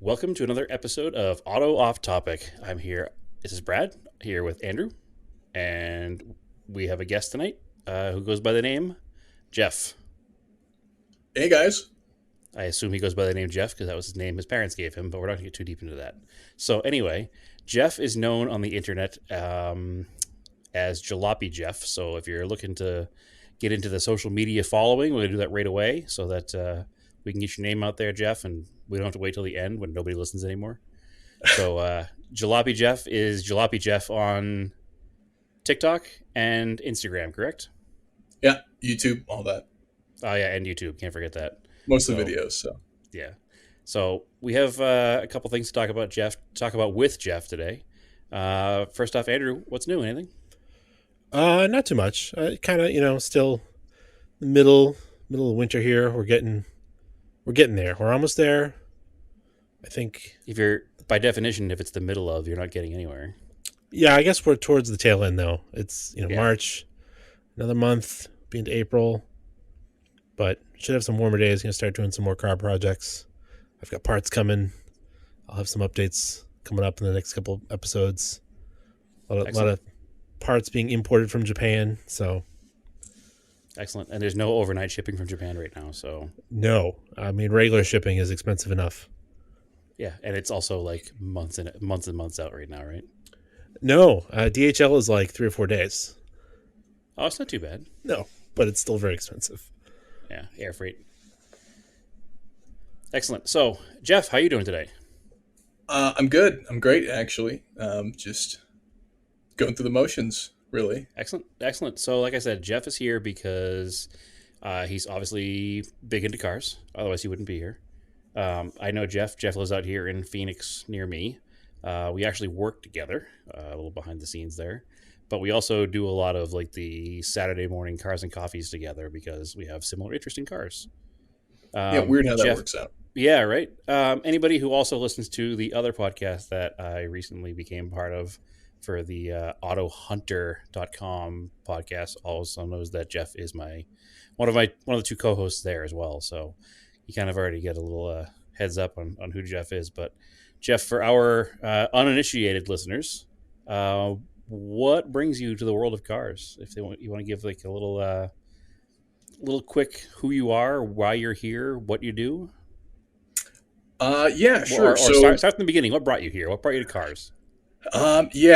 Welcome to another episode of Auto Off Topic. I'm here. This is Brad here with Andrew, and we have a guest tonight who goes by the name Jeff. Hey guys. I assume he goes by the name Jeff because that was his name his parents gave him, but we're not going to get too deep into that. So anyway, Jeff is known on the internet as Jalopy Jeff. So if you're looking to get into the social media following, we're going to do that right away so that we can get your name out there, Jeff, and we don't have to wait till the end when nobody listens anymore. So Jalopy Jeff is Jalopy Jeff on TikTok and Instagram, correct? Yeah, YouTube, all that. Oh yeah, and YouTube. Can't forget that. Most of the videos. So yeah. So we have a couple things to talk about with Jeff today. First off, Andrew, what's new? Anything? Not too much. Kind of, still middle of winter here. We're getting there. We're almost there. I think. If you're by definition, if it's the middle of, you're not getting anywhere. Yeah, I guess we're towards the tail end though. It's March, another month, be into April, but should have some warmer days. Gonna start doing some more car projects. I've got parts coming. I'll have some updates coming up in the next couple episodes. A lot of parts being imported from Japan. So excellent. And there's no overnight shipping from Japan right now. So no, I mean regular shipping is expensive enough. Yeah, and it's also like months and months out right now, right? No, DHL is like 3 or 4 days. Oh, it's not too bad. No, but it's still very expensive. Yeah, air freight. Excellent. So, Jeff, how are you doing today? I'm good. I'm great, actually. Just going through the motions, really. Excellent. So, like I said, Jeff is here because he's obviously big into cars. Otherwise, he wouldn't be here. I know Jeff. Jeff lives out here in Phoenix near me. We actually work together, a little behind the scenes there. But we also do a lot of like the Saturday morning cars and coffees together because we have similar interest in cars. Weird how that works out. Yeah, right. Anybody who also listens to the other podcast that I recently became part of for the autohunter.com podcast also knows that Jeff is one of the two co-hosts there as well. So you kind of already get a little heads up on who Jeff is. But Jeff, for our uninitiated listeners, what brings you to the world of cars? If you want to give like a little quick who you are, why you're here, what you do. Yeah, sure. Or start from the beginning. What brought you here? What brought you to cars?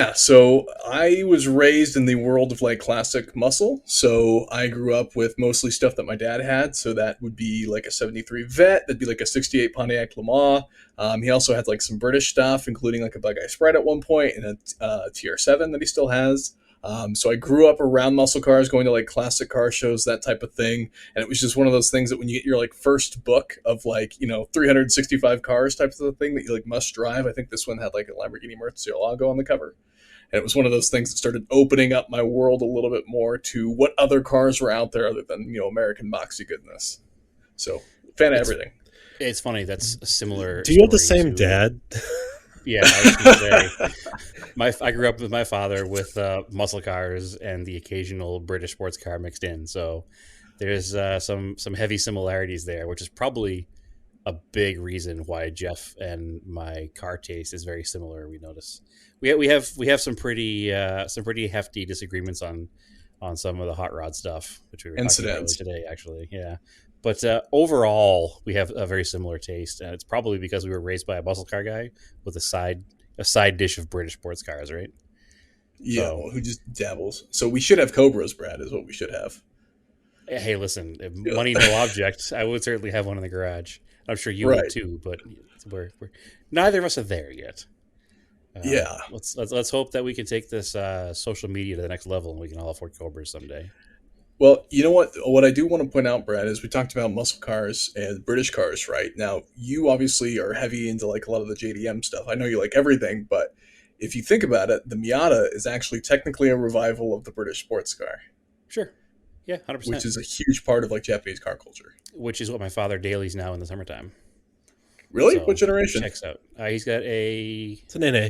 So I was raised in the world of like classic muscle. So I grew up with mostly stuff that my dad had. So that would be like a 73 Vet. That'd be like a 68 Pontiac Le Mans. He also had like some British stuff, including like a Bug Eye Sprite at one point and a TR7 that he still has. So I grew up around muscle cars, going to like classic car shows, that type of thing. And it was just one of those things that when you get your like first book of like, 365 cars types of thing that you like must drive. I think this one had like a Lamborghini Murcielago on the cover. And it was one of those things that started opening up my world a little bit more to what other cars were out there other than, American boxy goodness. So fan of everything. It's funny. That's a similar. Do you have the same dad? Yeah, I was going to say, I grew up with my father with muscle cars and the occasional British sports car mixed in. So there's some heavy similarities there, which is probably a big reason why Jeff and my car taste is very similar. We notice we have some pretty hefty disagreements on some of the hot rod stuff, which we were talking about earlier today, actually. Yeah. But overall, we have a very similar taste, and it's probably because we were raised by a muscle car guy with a side dish of British sports cars, right? Yeah, who just dabbles. So we should have Cobras, Brad, is what we should have. Hey, listen, if money no object, I would certainly have one in the garage. I'm sure you would too, but we're neither of us are there yet. Yeah, let's hope that we can take this social media to the next level, and we can all afford Cobras someday. Well, you know what? What I do want to point out, Brad, is we talked about muscle cars and British cars, right? Now, you obviously are heavy into like a lot of the JDM stuff. I know you like everything, but if you think about it, the Miata is actually technically a revival of the British sports car. Sure. Yeah, 100%. Which is a huge part of like Japanese car culture. Which is what my father dailies now in the summertime. Really? So what generation? Checks out. He's got It's an NA.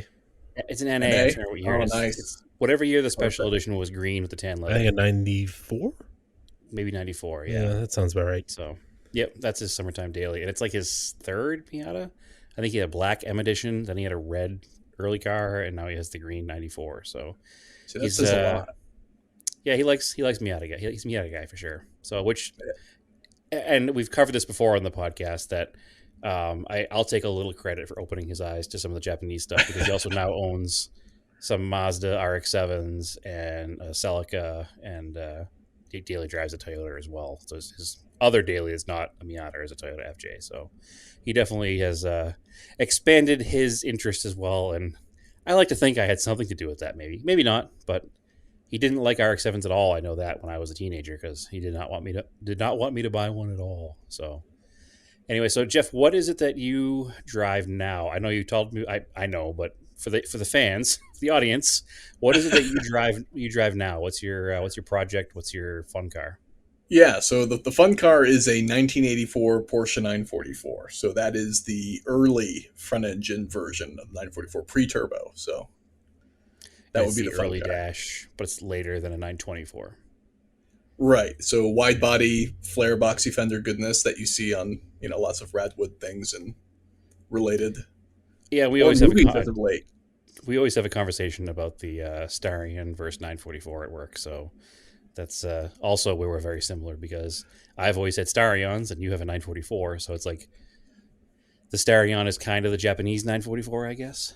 It's an NA. I don't remember what year it is. Nice. It's whatever year the special edition was green with the tan leather. I think a 94? Maybe 94, yeah. Yeah, that sounds about right. So, yep, that's his summertime daily. And it's like his third Miata. I I think he had a black M edition, then he had a red early car, and now he has the green 94. So So that he's says a lot. yeah, he likes Miata guy. He's Miata guy for sure. So and we've covered this before on the podcast that I'll take a little credit for opening his eyes to some of the Japanese stuff because he also now owns some Mazda RX-7s and a Celica, and he daily drives a Toyota as well. So his other daily is not a Miata, is a Toyota FJ. So he definitely has expanded his interest as well. And I like to think I had something to do with that. Maybe not, but he didn't like RX-7s at all. I know that when I was a teenager because he did not want me to buy one at all. So anyway, so Jeff, what is it that you drive now? I know you told me. I know, but for the fans, for the audience, what is it that you drive? You drive now? What's your project? What's your fun car? Yeah, so the fun car is a 1984 Porsche 944. So that is the early front engine version of the 944 pre-turbo. So that And would it's be the the fun early car. dash, but it's later than a 924. Right. So wide body, flare boxy fender goodness that you see on, lots of Radwood things and related Yeah, or movies as of late. we always have a conversation about the Starion versus 944 at work. So that's also where we're very similar because I've always had Starions and you have a 944. So it's like the Starion is kind of the Japanese 944, I guess.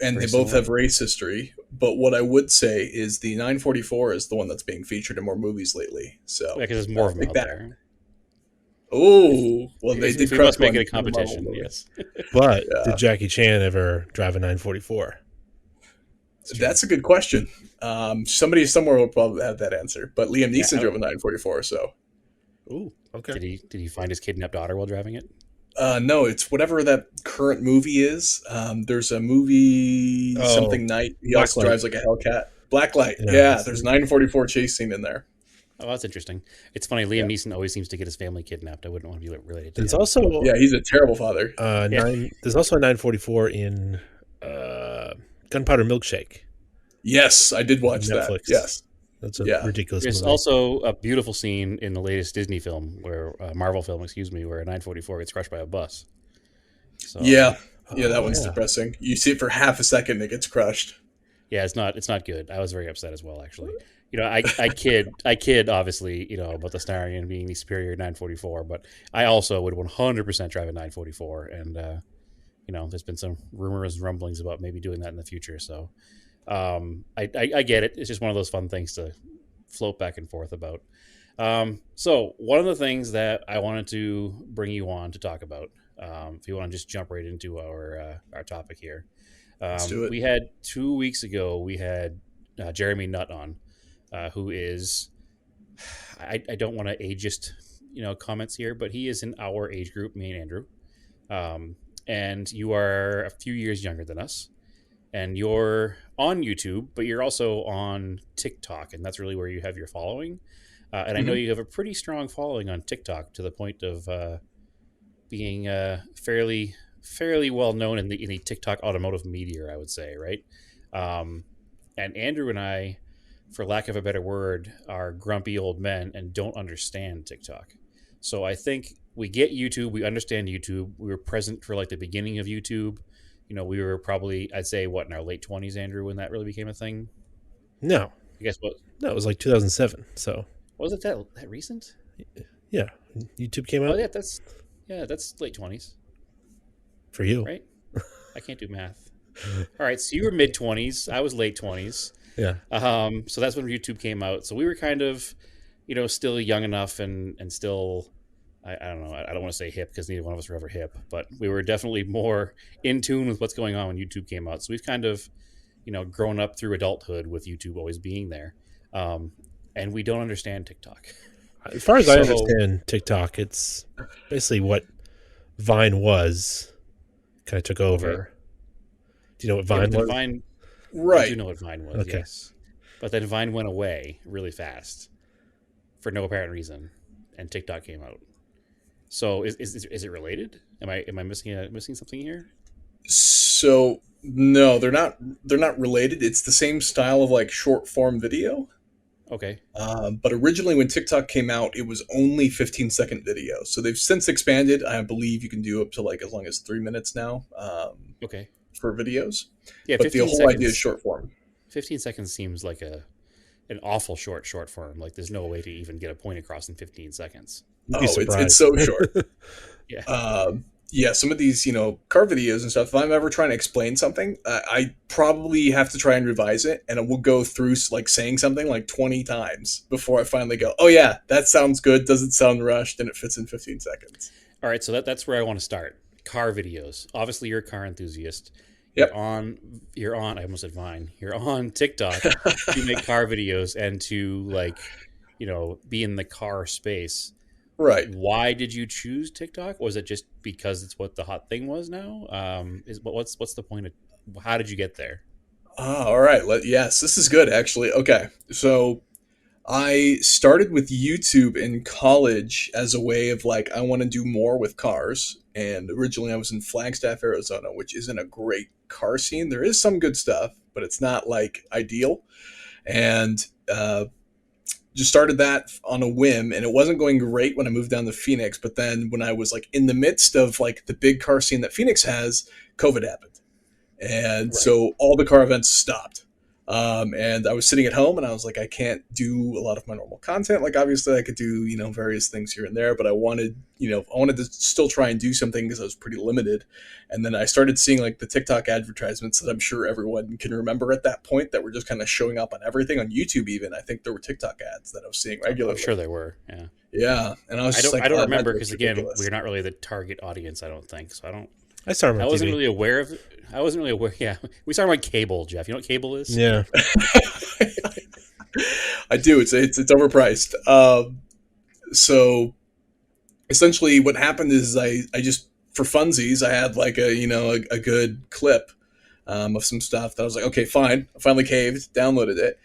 And Very they both similar. have race history. But what I would say is the 944 is the one that's being featured in more movies lately. Yeah, So because there's more of them take out that. there. Oh, well, they If did we crush must make one it a in the Marvel competition, movie. yes. But Yeah. did Jackie Chan ever drive a 944? That's a good question. Somebody somewhere will probably have that answer. But Liam Yeah, Neeson drove a 944, so Ooh, okay. Did he find his kidnapped daughter while driving it? no, it's whatever that current movie is. There's a movie Oh, something night. He also Blacklight. drives like a Hellcat. Blacklight. Yeah, Yeah, that's- there's 944 chase scene in there. Oh, that's interesting. It's funny. Liam Neeson always seems to get his family kidnapped. I wouldn't want to be related to There's him. also Yeah, he's a terrible father. There's also a 944 in Gunpowder Milkshake. Yes, I did watch that. Netflix. Yes. That's a Yeah. ridiculous There's movie. also a beautiful scene in the latest Disney film, where Marvel film, excuse me, where a 944 gets crushed by a bus. So Yeah, that one's yeah. depressing. You see it for half a second, it gets crushed. yeah, it's not good. I was very upset as well, actually. I kid obviously, about the Starion being the superior 944, but I also would 100% drive a 944, and there's been some rumors and rumblings about maybe doing that in the future. So I get it. It's just one of those fun things to float back and forth about. So one of the things that I wanted to bring you on to talk about, if you want to just jump right into our topic here, Let's do it. we had 2 weeks ago we had Jeremy Nutt on, who is I don't want to ageist comments here, but he is in our age group, me and Andrew, and you are a few years younger than us. And you're on YouTube, but you're also on TikTok, and that's really where you have your following. And I know you have a pretty strong following on TikTok to the point of being fairly well known in the TikTok automotive media, I would say, right? And Andrew and I, for lack of a better word, are grumpy old men and don't understand TikTok. So I think we get YouTube, we understand YouTube. We were present for like the beginning of YouTube. We were probably, I'd say, in our late 20s, Andrew, when that really became a thing? No, I guess what? no, it was like 2007. So Was it that recent? yeah, YouTube came Oh, out that's late 20s, for you, right? I can't do math. All right, so you were mid 20s. I was late 20s. Yeah. So that's when YouTube came out. So we were kind of, still young enough and still, I don't know. I don't want to say hip because neither one of us were ever hip, but we were definitely more in tune with what's going on when YouTube came out. So we've kind of, grown up through adulthood with YouTube always being there. And we don't understand TikTok. As far as I understand TikTok, it's basically what Vine was, kind of took over. Okay. Do you know what Vine was? I Right. do know what Vine was, Okay. yes. But then Vine went away really fast for no apparent reason, and TikTok came out. So is it related? Am I missing something here? So no, they're not related. It's the same style of like short form video. Okay. But originally, when TikTok came out, it was only 15-second videos. So they've since expanded. I believe you can do up to like as long as 3 minutes now Okay. for videos. Yeah, But the 15 whole idea is seconds. short form. 15 seconds seems like an awful short form. Like there's no way to even get a point across in 15 seconds. You'd be Oh, it's surprised. so short. Yeah. Yeah, some of these, car videos and stuff. If I'm ever trying to explain something, I probably have to try and revise it, and it will go through like saying something like 20 times before I finally go, "Oh yeah, that sounds good. Doesn't sound rushed, and it fits in 15 seconds." All right, so that's where I want to start. Car videos. Obviously, you're a car enthusiast. You're Yep. on. You're on. I almost said Vine. You're on TikTok to make car videos and to be in the car space. Right. Why did you choose TikTok? Was it just because it's what the hot thing was now? Is what's the point of? How did you get there? All right. Yes, this is good actually. Okay, so I started with YouTube in college as a way of like I want to do more with cars. And originally I was in Flagstaff, Arizona, which isn't a great car scene. There is some good stuff, but it's not like ideal. And just started that on a whim, and it wasn't going great when I moved down to Phoenix. But then when I was like in the midst of like the big car scene that Phoenix has, COVID happened, and Right. so all the car events stopped. And I was sitting at home, and I was like, I can't do a lot of my normal content. Like, obviously, I could do various things here and there, but I wanted to still try and do something because I was pretty limited. And then I started seeing like the TikTok advertisements that I'm sure everyone can remember at that point that were just kind of showing up on everything on YouTube. Even I think there were TikTok ads that I was seeing I'm sure regularly. there were. Yeah. Yeah, and I was I just don't. I like, don't oh, that remember looks because again, ridiculous. we're not really the target audience. I don't think so. I don't. I saw him I on wasn't TV. really aware of. I wasn't really aware. Yeah, we talking about cable, Jeff. You know what cable is? Yeah. I do. It's overpriced. So essentially, what happened is I just for funsies I had like a good clip of some stuff that I was like, okay, fine. I finally caved, downloaded it.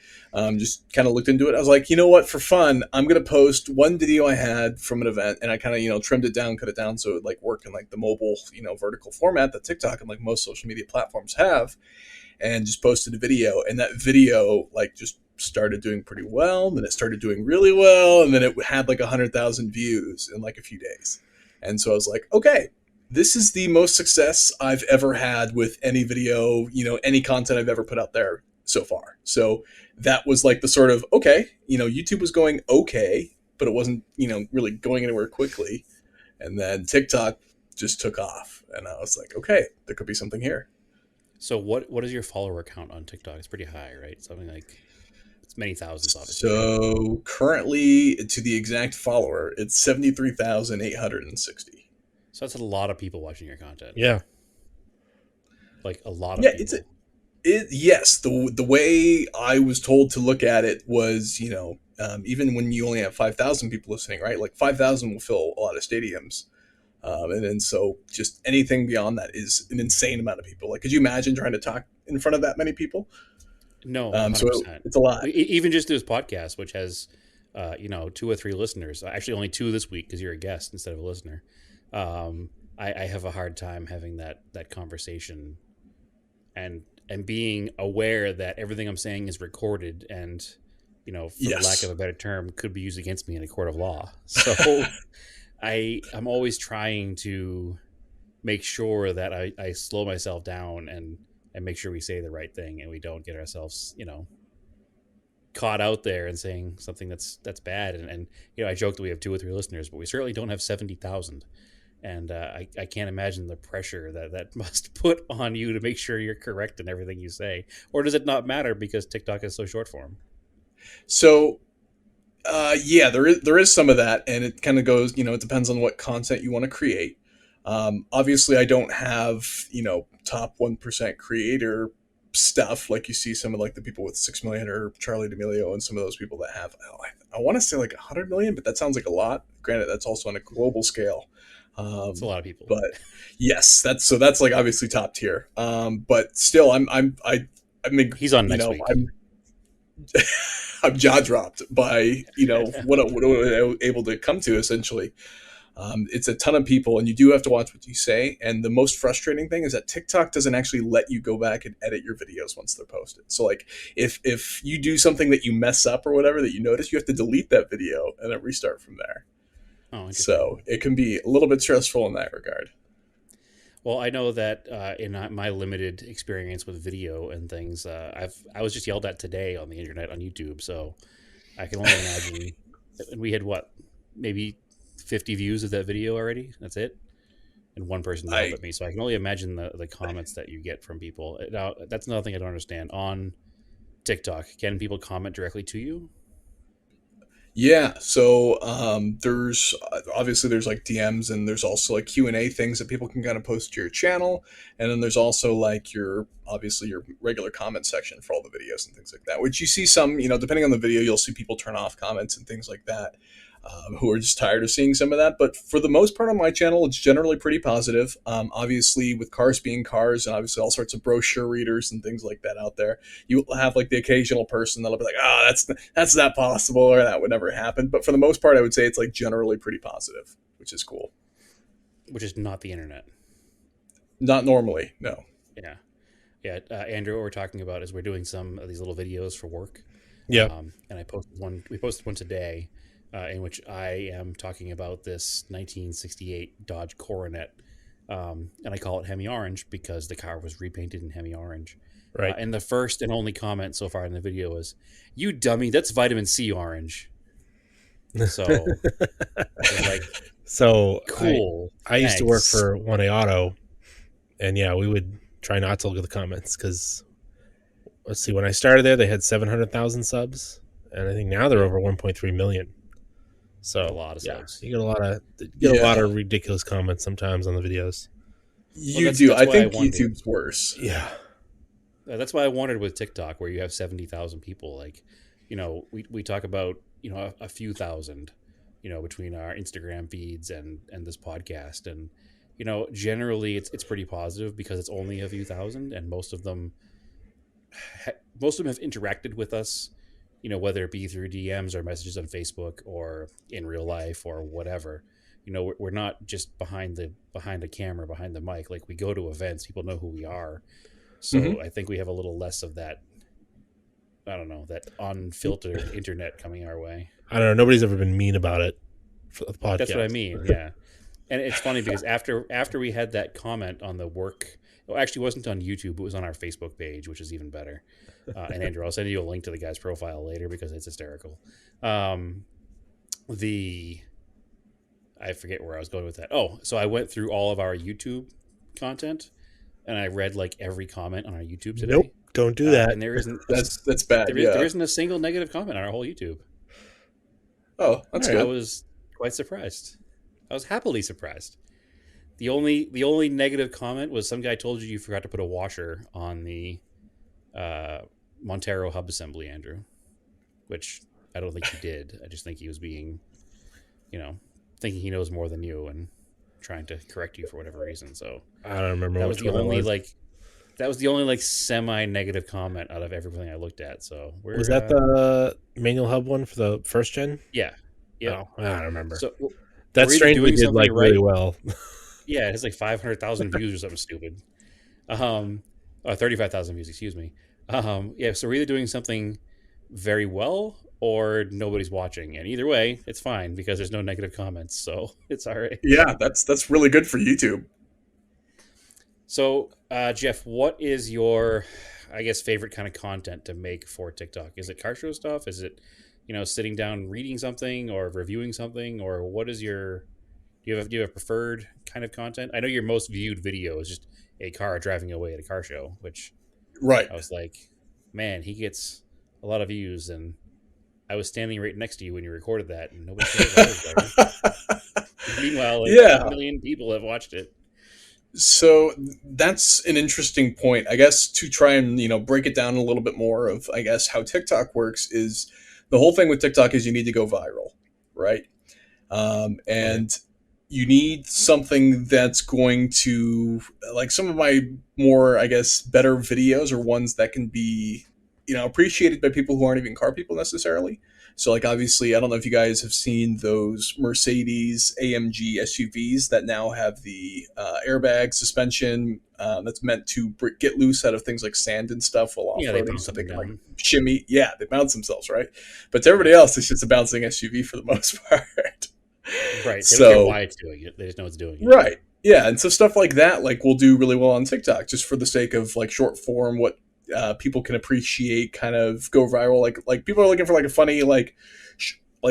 Just kind of looked into it. I was like, you know what? For fun, I'm gonna post one video I had from an event, and I kind of trimmed it down, cut it down, so it like work in like the mobile vertical format that TikTok and like most social media platforms have, and just posted a video, and that video like just started doing pretty well. Then it started doing really well, and then it had like 100,000 views in like a few days. And so I was like, okay, this is the most success I've ever had with any video, any content I've ever put out there so far. So that was like the sort of okay, YouTube was going okay, but it wasn't really going anywhere quickly. And then TikTok just took off, and I was like, okay, there could be something here. So what is your follower count on TikTok? It's pretty high, right? Something like it's many thousands, obviously, right? So currently, to the exact follower, it's 73,860. So that's a lot of people watching your content. Yeah. Like a lot of Yeah, it's people. yes. The way I was told to look at it was, even when you only have 5,000 people listening, right? Like 5,000 will fill a lot of stadiums. And then so just anything beyond that is an insane amount of people. Like, could you imagine trying to talk in front of that many people? No, 100. So percent it's a lot. Even just this podcast, which has 2 or 3 listeners. Actually, only 2 this week because you're a guest instead of a listener. I have a hard time having that conversation and being aware that everything I'm saying is recorded and for the lack of Yes. a better term, could be used against me in a court of law. So I'm always trying to make sure that I slow myself down and make sure we say the right thing and we don't get ourselves caught out there and saying something that's bad. And I joke that we have 2 or 3 listeners, but we certainly don't have 70,000. And I can't imagine the pressure that must put on you to make sure you're correct in everything you say. Or does it not matter because TikTok is so short form? So yeah, there is some of that, and it kind of goes. It depends on what content you want to create. Obviously, I don't have top 1% creator stuff like you see some of like the people with 6 million or Charlie D'Amelio and some of those people that have. I want to say like 100 million, but that sounds like a lot. Granted, that's also on a global scale. It's a lot of people. But yes, that's like obviously top tier. But still, I mean, He's on next week. I'm jaw dropped by what I was able to come to essentially. It's a ton of people, and you do have to watch what you say. And the most frustrating thing is that TikTok doesn't actually let you go back and edit your videos once they're posted. So like if you do something that you mess up or whatever that you notice, you have to delete that video and then restart from there. Oh, interesting. So it can be a little bit stressful in that regard. Well, I know that in my limited experience with video and things, I was just yelled at today on the internet on YouTube, so I can only imagine. And we had what, maybe 50 views of that video already. That's it, and one person yelled I at me, so I can only imagine the comments that you get from people. Now, that's another thing I don't understand on TikTok. Can people comment directly to you? Yeah, so there's obviously there's like DMs, and there's also like Q&A things that people can kind of post to your channel, and then there's also like your obviously your regular comment section for all the videos and things like that. Which you see some, depending on the video, you'll see people turn off comments and things like that. Who are just tired of seeing some of that. But for the most part on my channel, it's generally pretty positive. Obviously, with cars being cars, and obviously all sorts of brochure readers and things like that out there, you will have like the occasional person that'll be like, "Oh, that's not possible," or "That would never happen." But for the most part, I would say it's like generally pretty positive, which is cool. Which is not the internet. Not normally, no. Yeah, yeah. Andrew, what we're talking about is we're doing some of these little videos for work. Yeah. And I posted one. We posted one today, in which I am talking about this 1968 Dodge Coronet, and I call it Hemi Orange because the car was repainted in Hemi Orange. Right. And the first and only comment so far in the video was, "You dummy, that's vitamin C orange." So I was like, So "Cool, I used to work thanks." for 1A Auto, and yeah, we would try not to look at the comments because let's see, when I started there, they had 700,000 subs, and I think now they're over 1.3 million. There's a So lot of yeah, subs. you get a lot Yeah, of ridiculous comments sometimes on the videos. Well, you that's do. that's I why I think wondered. YouTube's worse. Yeah. That's why I wondered with TikTok, where you have 70,000 people. Like, we talk about a few thousand, between our Instagram feeds and this podcast, and generally it's pretty positive because it's only a few thousand, and most of them have interacted with us, whether it be through DMs or messages on Facebook or in real life or whatever. We're not just behind a camera, behind the mic. Like, we go to events, people know who we are. So Hmm. I think we have a little less of that. I don't know, that unfiltered internet coming our way. I don't know. Nobody's ever been mean about it for the That's what I podcast. mean. Yeah. And it's funny because after we had that comment on the work, well, actually, it wasn't on YouTube. It was on our Facebook page, which is even better. And Andrew, I'll send you a link to the guy's profile later because it's hysterical. Um, the I forget where I was going with that. Oh, so I went through all of our YouTube content and I read like every comment on our YouTube Nope, today. don't do that. And there isn't That's bad. there Yeah. isn't a single negative comment on our whole YouTube. Oh, that's All right. I good. was quite surprised. I was happily surprised. The only negative comment was some guy told you forgot to put a washer on the Montero hub assembly, Andrew, which I don't think he did. I just think he was being, you know, thinking he knows more than you and trying to correct you for whatever reason. So I don't remember that was which the one that only was. like semi-negative comment out of everything I looked at. So Was that the manual hub one for the first gen? yeah, yep. Oh, I don't remember. So That we're either strangely doing did something like right. really well. Yeah, it has like 500,000 views or something stupid. Or 35,000 views, excuse me. Yeah, so we're either doing something very well or nobody's watching. And either way, it's fine because there's no negative comments. So it's all right. Yeah, that's really good for YouTube. So, Jeff, what is your, I guess, favorite kind of content to make for TikTok? Is it car show stuff? Is it, sitting down reading something or reviewing something? Or what is your, do you have a preferred kind of content? I know your most viewed video is just a car driving away at a car show, which Right. I was like, man, he gets a lot of views. And I was standing right next to you when you recorded that, and nobody cared I was there. Meanwhile, like Yeah. 1 million people have watched it. So that's an interesting point. I guess to try and, break it down a little bit more of, I guess, how TikTok works is the whole thing with TikTok is you need to go viral, right? And you need something that's going to, like some of my more, I guess, better videos are ones that can be, appreciated by people who aren't even car people necessarily. So like obviously, I don't know if you guys have seen those Mercedes AMG SUVs that now have the airbag suspension that's meant to get loose out of things like sand and stuff while Yeah, they off-roading, bounce so up they and can like down. shimmy. Yeah, they bounce themselves, right? But to everybody Yep. else, it's just a bouncing SUV for the most part. Right. They don't care So why it's doing it. They just know it's doing it. right. Yeah, and so stuff like that like will do really well on TikTok just for the sake of like short form what people can appreciate, kind of go viral. Like people are looking for like a funny like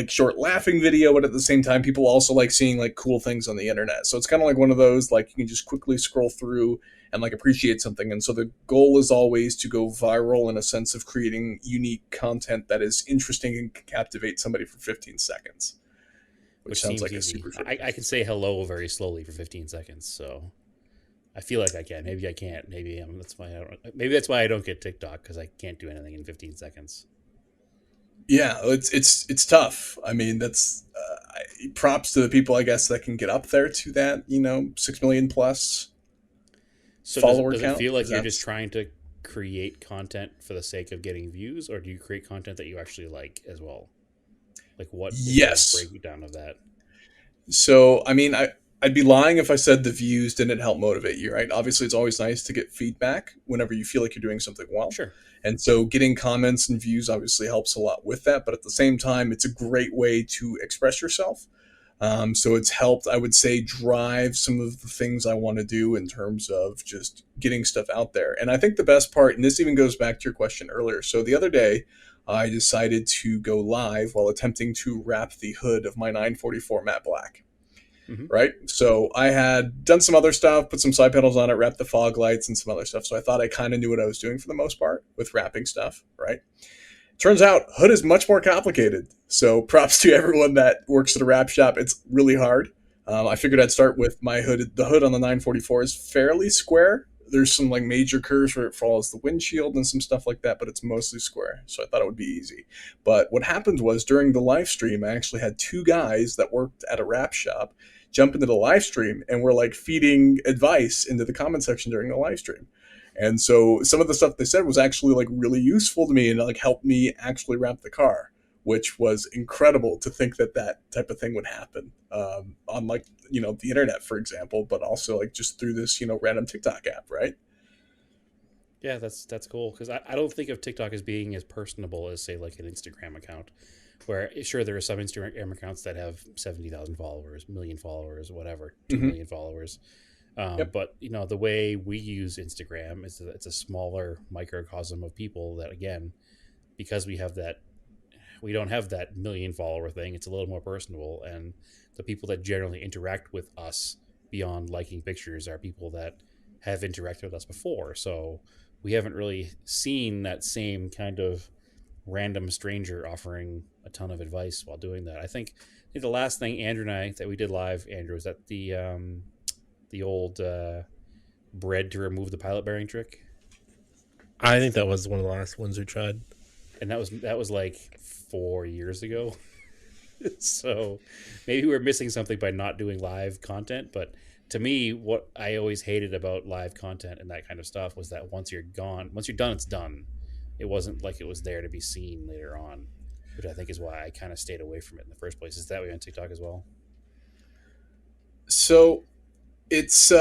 short laughing video, but at the same time people also like seeing like cool things on the internet. So it's kind of like one of those like you can just quickly scroll through and like appreciate something. And so the goal is always to go viral in a sense of creating unique content that is interesting and can captivate somebody for 15 seconds, which Which sounds seems like a easy. super short I time. can say hello very slowly for 15 seconds, so I feel like I can. Maybe I can't. Maybe that's why I don't. Maybe that's why I don't get TikTok because I can't do anything in 15 seconds. Yeah, it's tough. I mean, that's props to the people, I guess, that can get up there to that, 6 million plus So follower does it count, feel because like you're just that's trying to create content for the sake of getting views, or do you create content that you actually like as well? Like, what is the yes. breakdown of that? So, I mean, I'd be lying if I said the views didn't help motivate you, right? Obviously, it's always nice to get feedback whenever you feel like you're doing something well. Sure. And so getting comments and views obviously helps a lot with that. But at the same time, it's a great way to express yourself. So it's helped, I would say, drive some of the things I want to do in terms of just getting stuff out there. And I think the best part, and this even goes back to your question earlier. So the other day, I decided to go live while attempting to wrap the hood of my 944 matte black. Hmm. Right. So I had done some other stuff, put some side panels on it, wrapped the fog lights and some other stuff. So I thought I kind of knew what I was doing for the most part with wrapping stuff. Right. Turns out hood is much more complicated. So props to everyone that works at a wrap shop. It's really hard. I figured I'd start with my hood. The hood on the 944 is fairly square. There's some like major curves where it follows the windshield and some stuff like that, but it's mostly square. So I thought it would be easy. But what happened was during the live stream, I actually had two guys that worked at a wrap shop jump into the live stream and were like feeding advice into the comment section during the live stream. And so some of the stuff they said was actually like really useful to me and like helped me actually wrap the car, which was incredible to think that that type of thing would happen on like, the internet, for example, but also like just through this, random TikTok app, right? Yeah, that's cool because I don't think of TikTok as being as personable as say like an Instagram account, where sure there are some Instagram accounts that have 70,000 followers, million followers, whatever, 2 million Mm-hmm. followers. Yep. But the way we use Instagram is that it's a smaller microcosm of people that again, because we don't have that million follower thing. It's a little more personable, and the people that generally interact with us beyond liking pictures are people that have interacted with us before. So we haven't really seen that same kind of random stranger offering a ton of advice while doing that. I think the last thing Andrew and I that we did live, Andrew, was that the old bread to remove the pilot bearing trick, I think that was one of the last ones we tried. and that was like 4 years ago. So maybe we're missing something by not doing live content. But to me, what I always hated about live content and that kind of stuff was that once you're gone, once you're done, it's done. It wasn't like it was there to be seen later on, which I think is why I kind of stayed away from it in the first place. Is that way on TikTok as well? So it's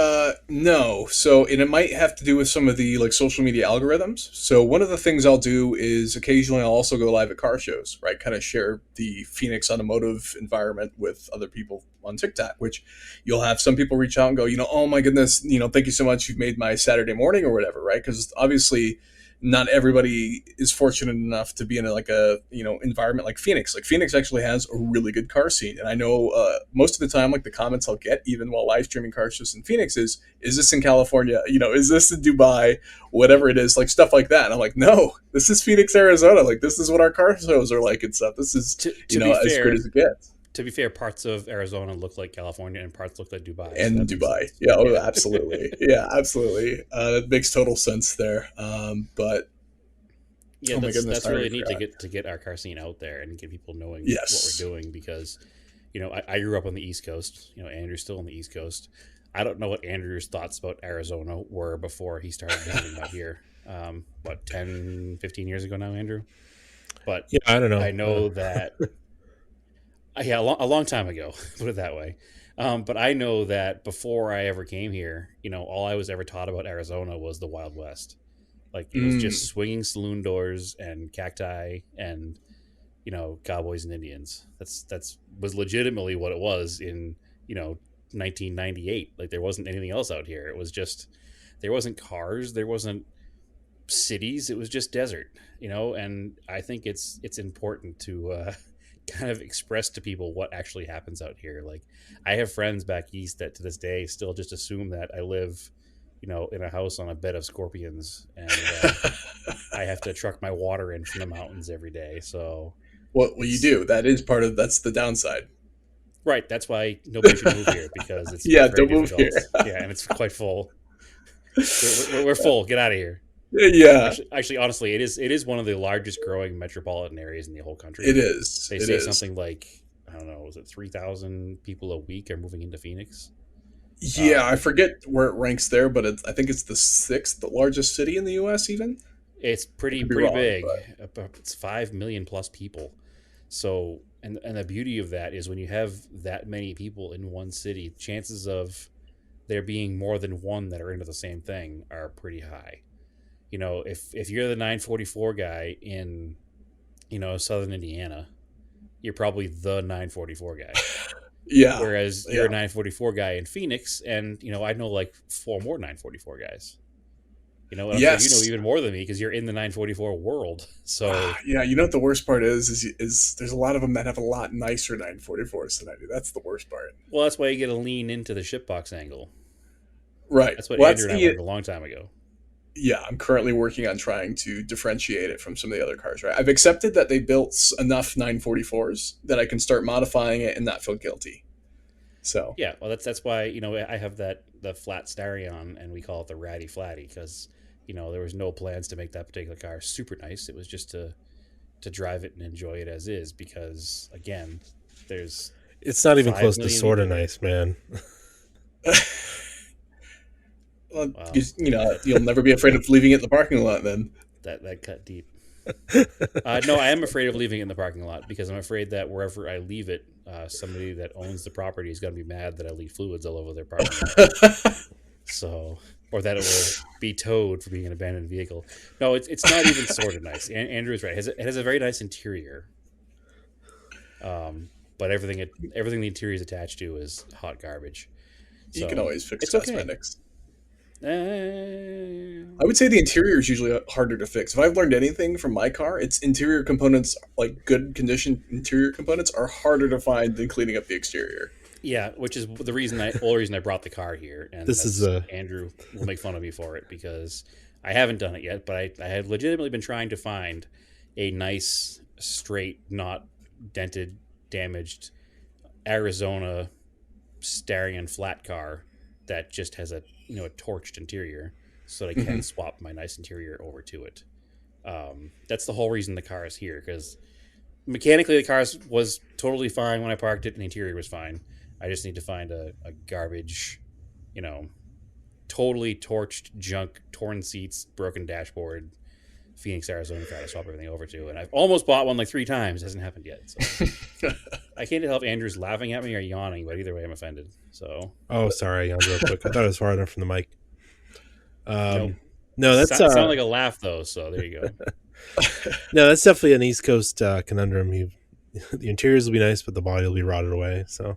no. So and it might have to do with some of the like social media algorithms. So one of the things I'll do is occasionally I'll also go live at car shows, right? Kind of share the Phoenix automotive environment with other people on TikTok, which you'll have some people reach out and go, oh my goodness, thank you so much. You've made my Saturday morning or whatever, right? Because obviously not everybody is fortunate enough to be in like a environment like Phoenix. Like Phoenix actually has a really good car scene, and I know most of the time, like the comments I'll get, even while live streaming car shows in Phoenix, is this in California? Is this in Dubai? Whatever it is, like stuff like that. And I'm like, no, this is Phoenix, Arizona. Like this is what our car shows are like and stuff. This is To be as good fair, as it gets. parts of Arizona look like California and parts look like Dubai, so And that makes Dubai, sense. yeah, oh, Yeah, absolutely, yeah, absolutely. That makes total sense there. But yeah, oh my goodness, that's I already really neat forgot. to get our car scene out there and get people knowing what we're Yes. doing because I grew up on the East Coast. Andrew's still on the East Coast. I don't know what Andrew's thoughts about Arizona were before he started visiting out here. What, 10, 15 years ago now, Andrew? But Yeah, I don't know. I know that yeah, a long time ago, put it that way. But I know that before I ever came here, all I was ever taught about Arizona was the Wild West. Like it was just Mm. swinging saloon doors and cacti and cowboys and Indians. That's was legitimately what it was in you know 1998. Like there wasn't anything else out here. It was just there wasn't cars, there wasn't cities. It was just desert. And I think it's important to kind of express to people what actually happens out here. Like I have friends back east that to this day still just assume that I live in a house on a bed of scorpions, and I have to truck my water in from the mountains every day. So What you it's do? That's the downside. right. That's why nobody should move here because it's Yeah, very don't move difficult. here. Yeah, and it's quite full. We're full. Get out of here. Yeah, Honestly, it is one of the largest growing metropolitan areas in the whole it country. is. They It say is. something like I don't know, was it 3,000 people a week are moving into Phoenix? Yeah, I Um, forget where it ranks there, but I think it's the sixth largest city in the U.S. Even it's I pretty could be pretty wrong, big. but It's 5 million plus people. So and the beauty of that is when you have that many people in one city, chances of there being more than one that are into the same thing are pretty high. If you're the 944 guy in southern Indiana, you're probably the 944 guy. yeah, Whereas yeah, you're a 944 guy in Phoenix, and I know like four more 944 guys. And I'm sure you know yes. even more than me because you're in the 944 world. So Yeah, you know what the worst part is there's a lot of them that have a lot nicer 944s than I do. That's the worst part. well, that's why you got to lean into the shipbox angle. Right. That's what Well, Andrew that's and I learned a long time ago. yeah. I'm currently working on trying to differentiate it from some of the other cars. Right. I've accepted that they built enough 944s that I can start modifying it and not feel guilty. So Yeah, well, that's why I have the flat Starion, and we call it the Ratty Flatty because there was no plans to make that particular car super nice. It was just to drive it and enjoy it as is because again, there's It's not even five close to million sort people of here. nice, man. well, Wow, you'll never be afraid of leaving it in the parking lot then. that cut deep. No, I am afraid of leaving it in the parking lot because I'm afraid that wherever I leave it, somebody that owns the property is going to be mad that I leave fluids all over their parking lot. So, or that it will be towed for being an abandoned vehicle. No, it's not even sort of nice. Andrew is right. It has a very nice interior, but everything the interior is attached to is hot garbage. You can So always fix it's okay. cosmetics. Uh, I would say the interior is usually harder to fix. If I've learned anything from my car, it's interior components, like good condition interior components, are harder to find than cleaning up the exterior. yeah, which is the only reason I brought the car here, and This is that's Andrew will make fun of me for it because I haven't done it yet, but I have legitimately been trying to find a nice, straight, not dented, damaged Arizona Starion flat car that just has a torched interior, so that I can Hmm. swap my nice interior over to it. That's the whole reason the car is here because mechanically the car was totally fine when I parked it, and the interior was fine. I just need to find a garbage, you know, totally torched junk, torn seats, broken dashboard, Phoenix, Arizona car to swap everything over to. And I've almost bought one like 3 times. It hasn't happened yet. So I can't tell if Andrew's laughing at me or yawning, but either way, I'm offended. So Oh, sorry, I yawned real quick. I thought it was far enough from the mic. nope. No, that's It sounded like a laugh though. So there you go. no, that's definitely an East Coast conundrum. The interiors will be nice, but the body will be rotted away. So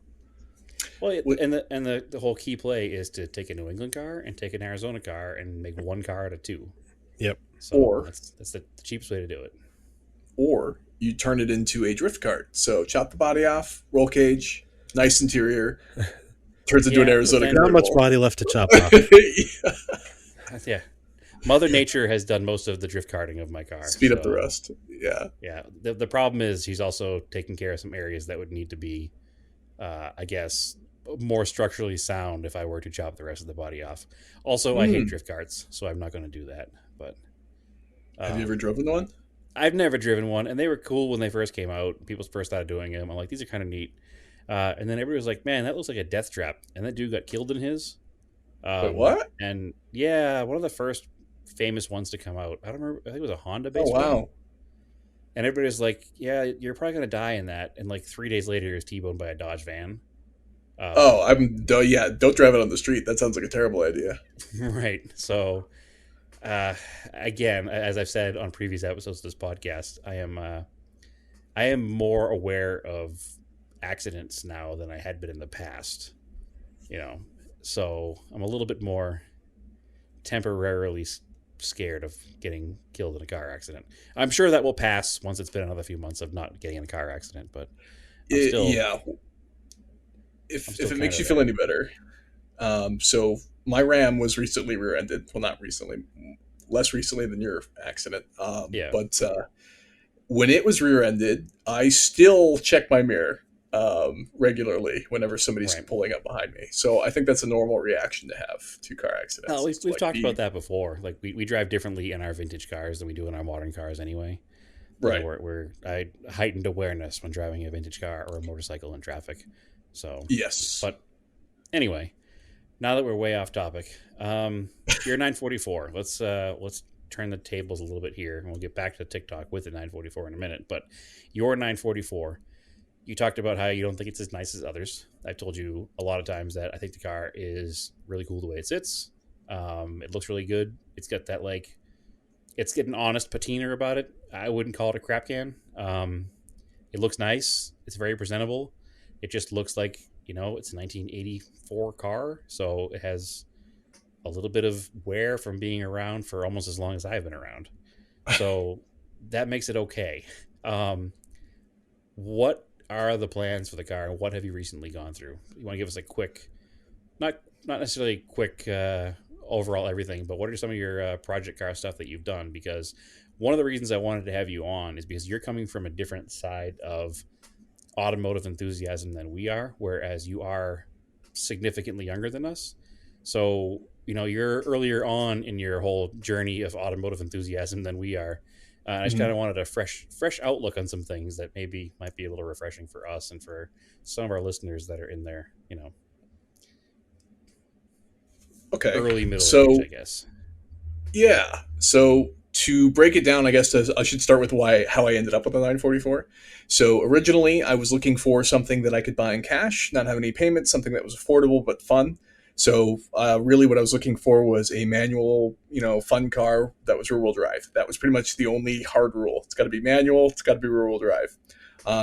Well, What- the whole key play is to take a New England car and take an Arizona car and make one car out of two. yep. So or that's the cheapest way to do it. or you turn it into a drift kart. So chop the body off, roll cage, nice interior, turns into an Yeah, but Arizona then Not much convertible. body left to chop off. yeah, Mother Nature has done most of the drift karting of my car. Speed up the So rest. Yeah. yeah, the problem is he's also taking care of some areas that would need to be, I guess, more structurally sound if I were to chop the rest of the body off. Also, I hate Hmm. drift karts, so I'm not going to do that. But Have you ever um, driven one? I've never driven one, and they were cool when they first came out. People first started doing them. I'm like, these are kind of neat. And then everybody was like, man, that looks like a death trap. And that dude got killed in his. Wait, what? And yeah, one of the first famous ones to come out. I don't remember. I think it was a Honda Oh based one. wow. And everybody's like, "Yeah, you're probably gonna die in that." And like 3 days later, he was T-boned by a Dodge van. Oh, Um, yeah. Don't drive it on the street. That sounds like a terrible idea. right. So uh, again, as I've said on previous episodes of this podcast, I am more aware of accidents now than I had been in the past. You know, so I'm a little bit more temporarily scared of getting killed in a car accident. I'm sure that will pass once it's been another few months of not getting in a car accident, but I'm still Yeah. I'm If still it kind makes of you feel there. any better, so my Ram was recently rear-ended. Well, not recently, less recently than your accident. Yeah, But when it was rear-ended, I still check my mirror regularly whenever somebody's right. pulling up behind me. So I think that's a normal reaction to have to car Well, accidents. Is to we've like talked about be that before. Like we drive differently in our vintage cars than we do in our modern cars anyway. You know, right. we're I heightened awareness when driving a vintage car or a motorcycle in traffic. So, Yes. but anyway, now that we're way off topic, your 944. Let's turn the tables a little bit here, and we'll get back to TikTok with the 944 in a minute. But your 944, you talked about how you don't think it's as nice as others. I've told you a lot of times that I think the car is really cool the way it sits. It looks really good. It's got that like it's got an honest patina about it. I wouldn't call it a crap can. It looks nice. It's very presentable. It just looks like it's a 1984 car, so it has a little bit of wear from being around for almost as long as I've been around. So that makes it okay. Um, what are the plans for the car, and what have you recently gone through? You want to give us a quick, not necessarily quick overall everything, but what are some of your project car stuff that you've done? Because one of the reasons I wanted to have you on is because you're coming from a different side of automotive enthusiasm than we are, whereas you are significantly younger than us. So, you're earlier on in your whole journey of automotive enthusiasm than we are. I just kind Mhm. of wanted a fresh outlook on some things that maybe might be a little refreshing for us and for some of our listeners that are in their, Okay. early middle age, So I guess. yeah. So to break it down, I guess I should start with why how I ended up with a 944. So originally, I was looking for something that I could buy in cash, not have any payments, something that was affordable but fun. So really, what I was looking for was a manual, fun car that was rear-wheel drive. That was pretty much the only hard rule. It's got to be manual. It's got to be rear-wheel drive.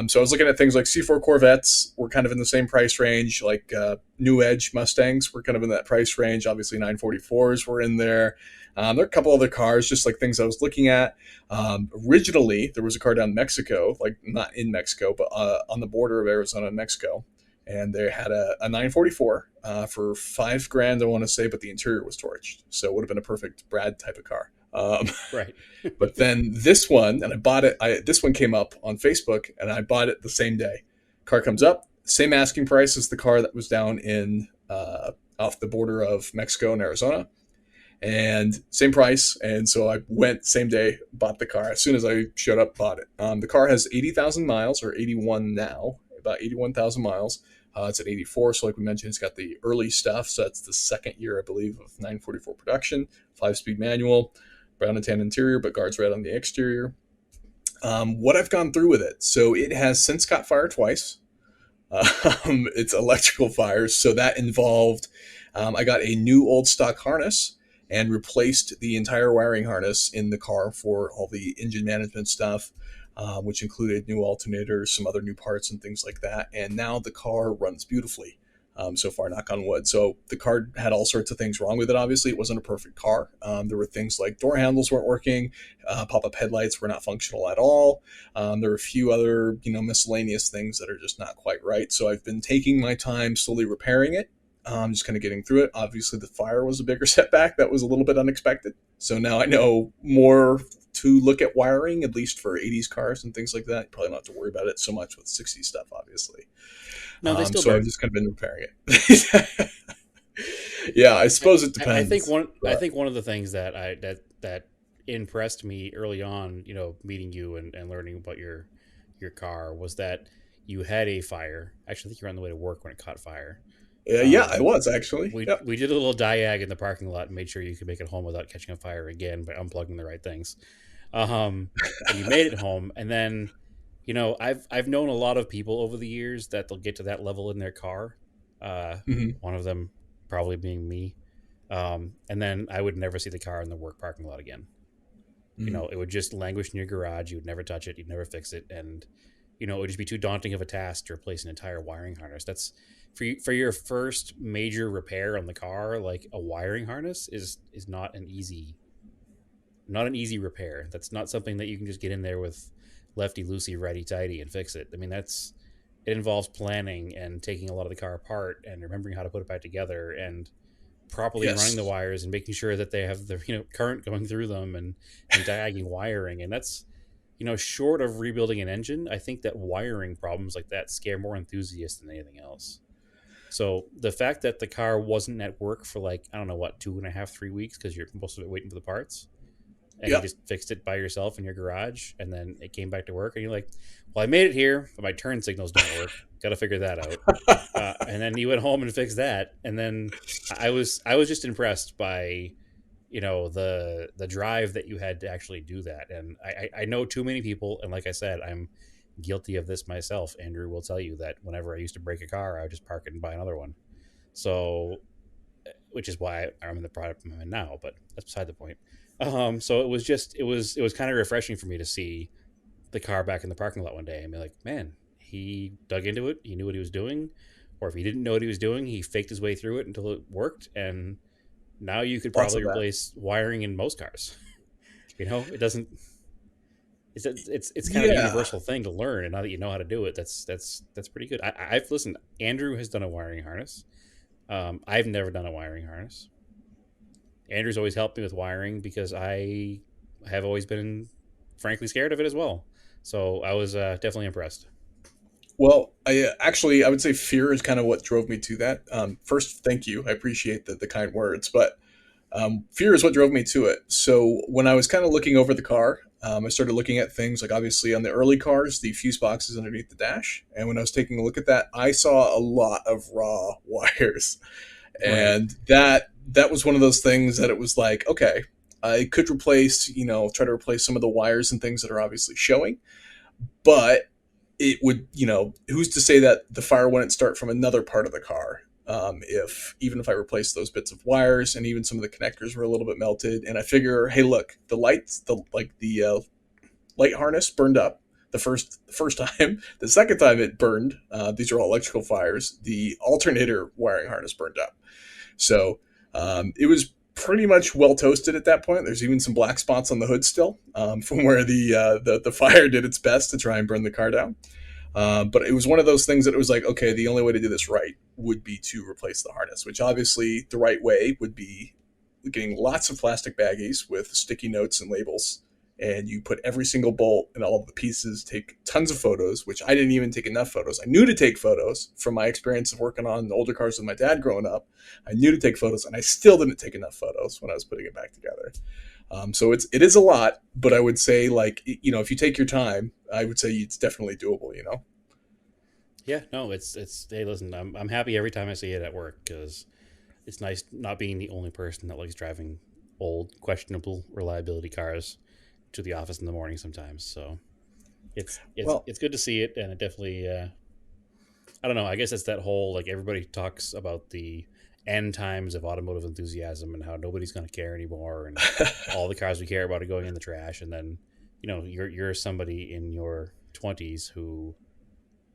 So I was looking at things like C4 Corvettes were kind of in the same price range, like New Edge Mustangs were kind of in that price range. Obviously, 944s were in there. There are a couple other cars, just like things I was looking at. Originally, there was a car down in Mexico, like not in Mexico, but on the border of Arizona and Mexico. And they had a 944 for $5,000, I want to say, but the interior was torched. So it would have been a perfect Brad type of car. Right. But then this one, and I bought it. This one came up on Facebook, and I bought it the same day. Car comes up, same asking price as the car that was down in off the border of Mexico and Arizona, and same price. And so I went same day, bought the car as soon as I showed up, bought it. The car has 80,000 miles, or 81 now, about 81,000 miles. It's an 84, so like we mentioned, it's got the early stuff. So that's the second year, I believe, of 944 production. 5-speed manual, brown and tan interior, but guards red on the exterior. What I've gone through with it, so it has since caught fire twice. It's electrical fires, so that involved I got a new old stock harness and replaced the entire wiring harness in the car for all the engine management stuff, which included new alternators, some other new parts, and things like that. And now the car runs beautifully. So far, knock on wood. So the car had all sorts of things wrong with it. Obviously, it wasn't a perfect car. There were things like door handles weren't working, pop-up headlights were not functional at all. There were a few other, miscellaneous things that are just not quite right. So I've been taking my time slowly repairing it. Just kind of getting through it. Obviously, the fire was a bigger setback. That was a little bit unexpected. So now I know more to look at wiring, at least for 80s cars and things like that. You probably don't have to worry about it so much with 60s stuff, obviously. No, they still So I've burn. just kind of been repairing it. Yeah, I I, suppose it I think depends. one I But think one of the things that impressed me early on, meeting you and learning about your car was that you had a fire. Actually, I think you were on the way to work when it caught fire. yeah, I Um, was actually. we Yep. we did a little diag in the parking lot and made sure you could make it home without catching a fire again by unplugging the right things. and you made it home, and then I've known a lot of people over the years that they'll get to that level in their car. Uh, Hmm. One of them probably being me. And then I would never see the car in the work parking lot again. Hmm. It would just languish in your garage. You would never touch it. You'd never fix it, and it would just be too daunting of a task to replace an entire wiring harness. That's for your first major repair on the car. Like a wiring harness is not an easy repair. That's not something that you can just get in there with lefty loosey, righty tighty and fix it. I mean, it involves planning and taking a lot of the car apart and remembering how to put it back together and properly running the Yes. wires and making sure that they have the current going through them and diagging wiring. And that's short of rebuilding an engine, I think that wiring problems like that scare more enthusiasts than anything else. So the fact that the car wasn't at work for like, I don't know what, 2.5 3 weeks because you're most of it waiting for the parts, and you Yep. just fixed it by yourself in your garage, and then it came back to work, and you're like, well, I made it here, but my turn signals don't work, got to figure that out. And then you went home and fixed that, and then I was just impressed by the drive that you had to actually do that. And I know too many people, and like I said, I'm guilty of this myself. Andrew will tell you that whenever I used to break a car, I would just park it and buy another one. So, which is why I'm in the product I'm in now, but that's beside the point. So it was kind of refreshing for me to see the car back in the parking lot one day and be like, man, he dug into it, he knew what he was doing, or if he didn't know what he was doing, he faked his way through it until it worked, and now you could Lots of probably that. replace wiring in most cars. It doesn't. It's kind of a Yeah. universal thing to learn, and now that you know how to do it, that's pretty good. I've listened. Andrew has done a wiring harness. I've never done a wiring harness. Andrew's always helped me with wiring because I have always been, frankly, scared of it as well. So I was definitely impressed. Well, I would say fear is kind of what drove me to that. First, thank you. I appreciate the kind words, but fear is what drove me to it. So when I was kind of looking over the car, I started looking at things like obviously on the early cars, the fuse boxes underneath the dash. And when I was taking a look at that, I saw a lot of raw wires, Right. and that was one of those things that it was like, okay, I could replace, try to replace some of the wires and things that are obviously showing, but it would, who's to say that the fire wouldn't start from another part of the car? If even if I replaced those bits of wires and even some of the connectors were a little bit melted, and I figure, hey, look, the lights, the light harness burned up the first time. The second time it burned. These are all electrical fires. The alternator wiring harness burned up. So it was pretty much well toasted at that point. There's even some black spots on the hood still from where the fire did its best to try and burn the car down. But it was one of those things that it was like, okay, the only way to do this right would be to replace the harness, which obviously the right way would be getting lots of plastic baggies with sticky notes and labels. And you put every single bolt and all of the pieces, take tons of photos, which I didn't even take enough photos. I knew to take photos from my experience of working on older cars with my dad growing up. I knew to take photos, and I still didn't take enough photos when I was putting it back together. So it is a lot, but I would say, like, if you take your time, I would say it's definitely doable. Yeah. No. Hey, listen. I'm happy every time I see it at work because it's nice not being the only person that likes driving old, questionable reliability cars to the office in the morning sometimes. So it's it's Well, it's good to see it, and it definitely. I don't know. I guess it's that whole like everybody talks about the end times of automotive enthusiasm and how nobody's going to care anymore, and all the cars we care about are going in the trash. And then you're somebody in your 20s who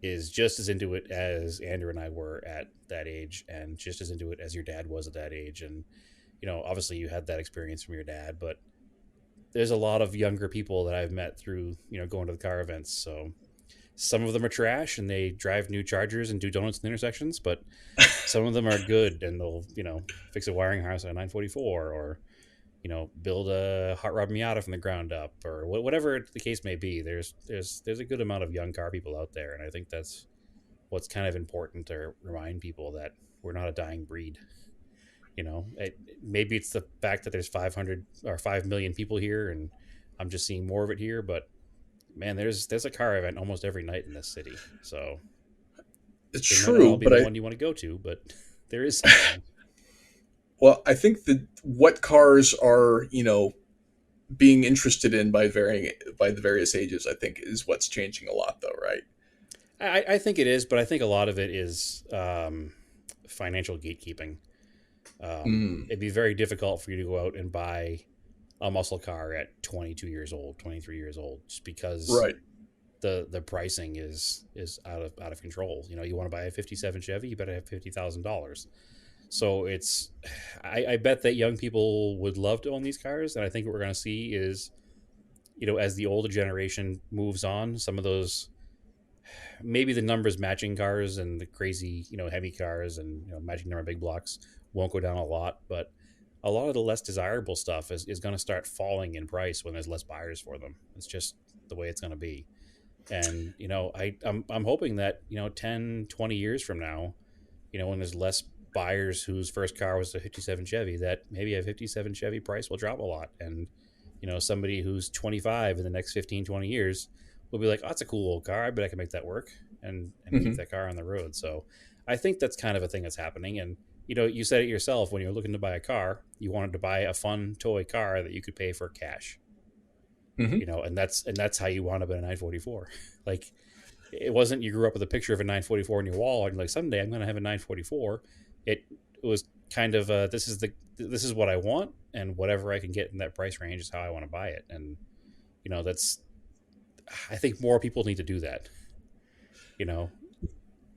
is just as into it as Andrew and I were at that age, and just as into it as your dad was at that age. And obviously you had that experience from your dad, but there's a lot of younger people that I've met through going to the car events. So some of them are trash and they drive new Chargers and do donuts in intersections, but some of them are good and they'll fix a wiring harness on a 944, or build a hot rod Miata from the ground up, or whatever the case may be. There's a good amount of young car people out there, and I think that's what's kind of important to remind people that we're not a dying breed. Maybe it's the fact that there's 500 or 5 million people here, and I'm just seeing more of it here. But man, there's a car event almost every night in this city, so it's they might not all true, be but the I one you want to go to, but there is something. well, I think that what cars are, being interested in by the various ages, I think, is what's changing a lot, though, right? I think it is, but I think a lot of it is financial gatekeeping. Mm, It'd be very difficult for you to go out and buy a muscle car at 22 years old, 23 years old, just because right. the pricing is out of control. You know, you want to buy a 57 Chevy, you better have $50,000. So it's, I bet that young people would love to own these cars, and I think what we're going to see is, you know, as the older generation moves on, some of those, maybe the numbers matching cars and the crazy, you know, heavy cars and, you know, matching number big blocks won't go down a lot, but a lot of the less desirable stuff is going to start falling in price when there's less buyers for them. It's just the way it's going to be. And, you know, I'm hoping that, you know, 10, 20 years from now, you know, when there's less buyers whose first car was a 57 Chevy, that maybe a 57 Chevy price will drop a lot. And, you know, somebody who's 25 in the next 15, 20 years will be like, oh, that's a cool old car. I bet I can make that work and keep Hmm. that car on the road. So I think that's kind of a thing that's happening. And, you know, you said it yourself when you're looking to buy a car, you wanted to buy a fun toy car that you could pay for cash, Hmm. you know, and that's how you wound up in a 944. Like, it wasn't you grew up with a picture of a 944 on your wall and you're like, someday I'm going to have a 944. It was kind of this is what I want, and whatever I can get in that price range is how I want to buy it. And, you know, that's, I think more people need to do that, you know.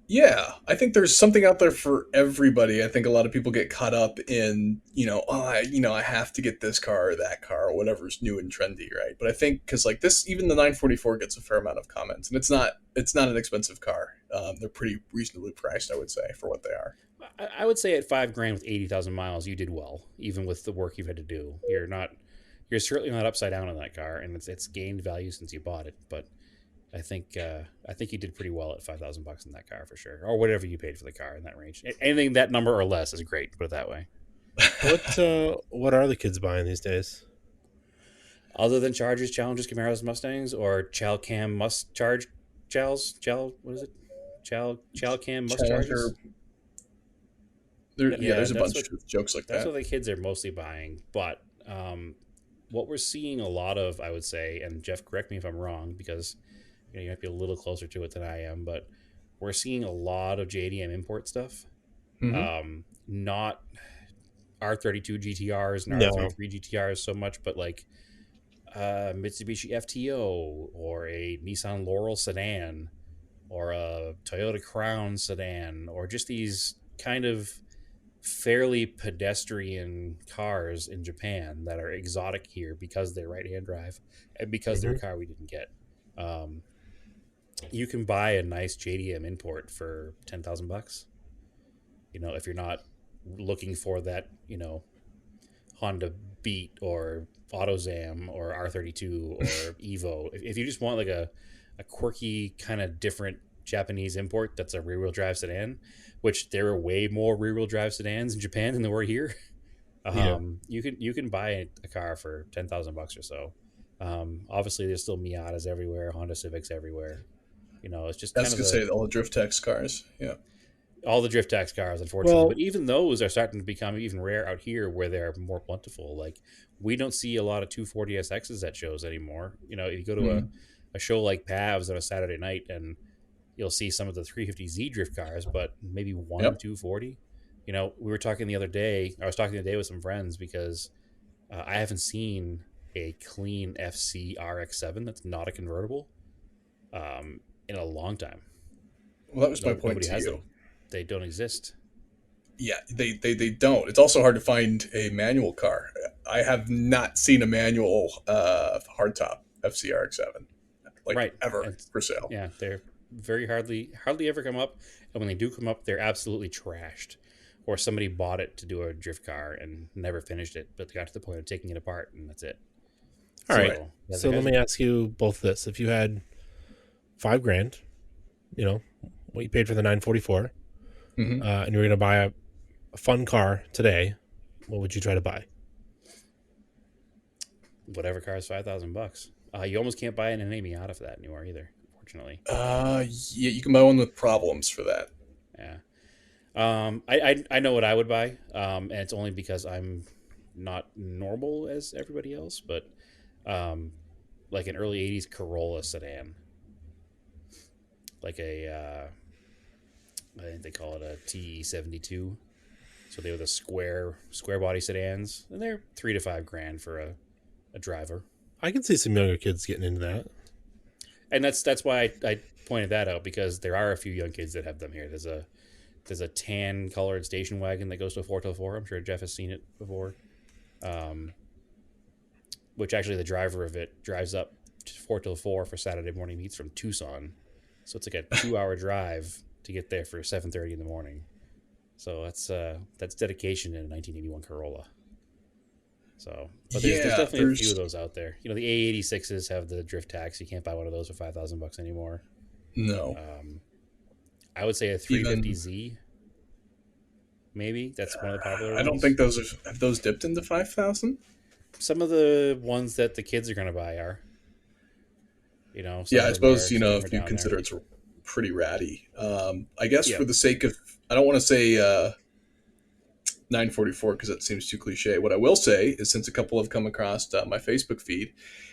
Yeah, I think there's something out there for everybody. I think a lot of people get caught up in, I have to get this car or that car or whatever's new and trendy, right? But I think because like this, even the 944 gets a fair amount of comments, and it's not an expensive car. They're pretty reasonably priced, I would say, for what they are. I would say at 5 grand with 80,000 miles, you did well, even with the work you've had to do. You're certainly not upside down on that car, and it's gained value since you bought it. But I think you did pretty well at $5,000 in that car for sure, or whatever you paid for the car in that range. Anything that number or less is great. Put it that way. What are the kids buying these days? Other than Chargers, Challengers, Camaros, Mustangs, or Chal Cam Must Charge Chals Chal what is it? Chal Cam Must Challenger, Charges. yeah, Yeah, there's a bunch of jokes like that's that. what the kids are mostly buying. But what we're seeing a lot of, I would say, and Jeff, correct me if I'm wrong, because you know you might be a little closer to it than I am, but we're seeing a lot of JDM import stuff. Hmm. Not R32 GTRs and No. R33 GTRs so much, but like Mitsubishi FTO or a Nissan Laurel sedan or a Toyota Crown sedan, or just these kind of fairly pedestrian cars in Japan that are exotic here because they're right hand drive and because they're a Hmm. car we didn't get. Um, you can buy a nice JDM import for $10,000. You know, if you're not looking for that, you know, Honda Beat or AutoZam or R32 or Evo. If you just want like a quirky kind of different Japanese import that's a rear wheel drive sedan, which there are way more rear wheel drive sedans in Japan than there were here. Yeah, You can buy a car for $10,000 or so. Obviously, there's still Miatas everywhere, Honda Civics everywhere. You know, it's just I kind was of gonna the say all the drift text cars. Yeah. all the drift tax cars, unfortunately. Well, But even those are starting to become even rare out here, where they're more plentiful. Like, we don't see a lot of 240SXs at shows anymore. You know, you go to Hmm. a show like PAVs on a Saturday night, and you'll see some of the 350Z drift cars, but maybe one Yep. 240. You know, we were talking the other day. I was talking the other day with some friends because I haven't seen a clean FC RX-7 that's not a convertible in a long time. Well, that was my No, point nobody to has you. them. They don't exist. Yeah, they don't. It's also hard to find a manual car. I have not seen a manual hardtop FCRX7 like Right. ever And for sale. yeah, they're very hardly ever come up. And when they do come up, they're absolutely trashed. Or somebody bought it to do a drift car and never finished it, but they got to the point of taking it apart and that's it. all right. Right. So yeah, So there let has me ask you both this: if you had 5 grand, you know what you paid for the 944, Hmm. and you were going to buy a fun car today, what would you try to buy? whatever car is $5,000. You almost can't buy an Miata for that anymore either, unfortunately. Yeah, you can buy one with problems for that. Yeah. I know what I would buy, and it's only because I'm not normal as everybody else. But um, like an early '80s Corolla sedan, like I think they call it a TE72. So they were the square body sedans, and they're $3 to $5 grand for a driver. I can see some younger kids getting into that. And that's why I pointed that out, because there are a few young kids that have them here. There's a tan colored station wagon that goes to a 4x4. I'm sure Jeff has seen it before. Um, which actually the driver of it drives up to 4x4 for Saturday morning meets from Tucson. So it's like a 2 hour drive to get there for 7:30 in the morning. So that's dedication in a 1981 Corolla. So, but there's definitely a few of those out there. You know, the A86s have the drift tax. You can't buy one of those for $5,000 anymore. No. I would say a 350Z. Maybe that's one of the popular ones. I don't think have those dipped into 5,000. Some of the ones that the kids are going to buy are. You know. Yeah, I suppose if you consider it's pretty ratty. I guess for the sake of, I don't want to say 944 because that seems too cliche. What I will say is, since a couple have come across my Facebook feed,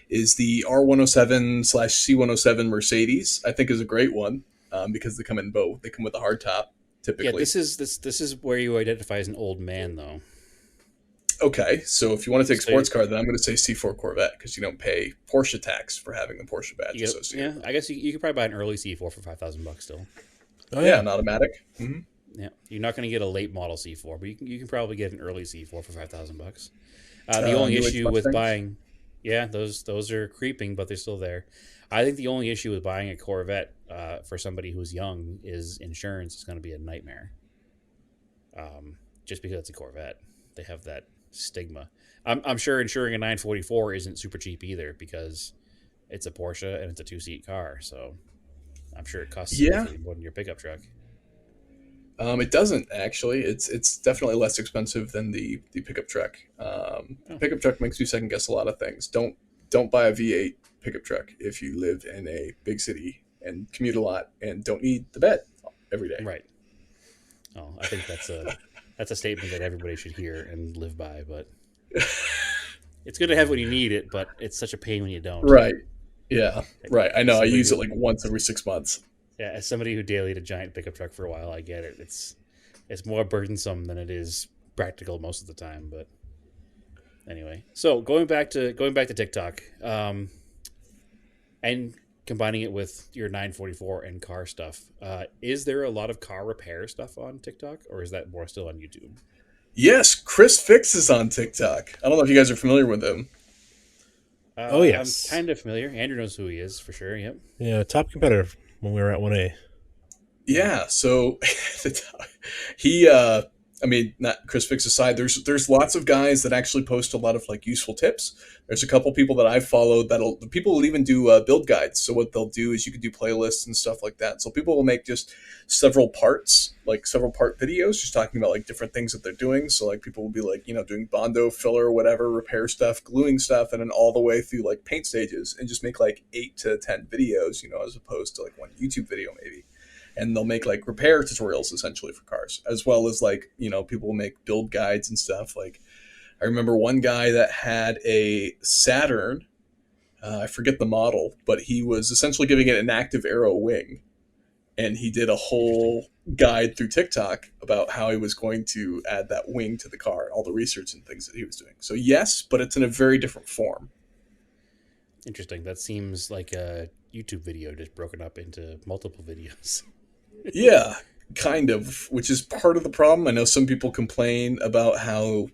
is the R107/C107 Mercedes. I think is a great one because they come in both. They come with a hard top typically. Yeah, this is where you identify as an old man, though. Okay, so if you want to take sports car, then I'm going to say C4 Corvette because you don't pay Porsche tax for having the Porsche badge associated. Yeah, I guess you could probably buy an early C4 for $5,000 still. Oh yeah, an automatic. Mm-hmm. Yeah, you're not going to get a late model C4, but you can probably get an early C4 for $5,000. The only issue with buying, those are creeping, but they're still there. I think the only issue with buying a Corvette for somebody who's young is insurance is going to be a nightmare. Just because it's a Corvette, they have that stigma. I'm sure insuring a 944 isn't super cheap either because it's a Porsche and it's a 2-seat car, so I'm sure it costs more than your pickup truck. It doesn't actually. It's definitely less expensive than the pickup truck. Pickup truck makes you second guess a lot of things. Don't buy a V8 pickup truck if you live in a big city and commute a lot and don't need the bed every day. Right. Oh, I think that's a statement that everybody should hear and live by. But it's good to have when you need it, but it's such a pain when you don't. Right. Yeah. Right. I know. I use it like once every 6 months. Yeah, as somebody who dailyed a giant pickup truck for a while, I get it. It's more burdensome than it is practical most of the time. But anyway, so going back to TikTok, and combining it with your 944 and car stuff, is there a lot of car repair stuff on TikTok, or is that more still on YouTube? Yes, Chris Fix is on TikTok. I don't know if you guys are familiar with him. Oh yes, I'm kind of familiar. Andrew knows who he is for sure. Yep. Yeah, top competitor when we were at 1A. Yeah, so he I mean, not Chris Fix aside, there's lots of guys that actually post a lot of like useful tips. There's a couple people that I've followed people will even do build guides. So what they'll do is you can do playlists and stuff like that. So people will make just several part videos, just talking about like different things that they're doing. So like people will be like, doing Bondo filler, whatever, repair stuff, gluing stuff, and then all the way through like paint stages, and just make like 8 to 10 videos, as opposed to like one YouTube video maybe. And they'll make like repair tutorials essentially for cars, as well as like, people will make build guides and stuff. Like I remember one guy that had a Saturn, I forget the model, but he was essentially giving it an active aero wing. And he did a whole guide through TikTok about how he was going to add that wing to the car, all the research and things that he was doing. So yes, but it's in a very different form. Interesting. That seems like a YouTube video just broken up into multiple videos. Yeah, kind of, which is part of the problem. I know some people complain about how,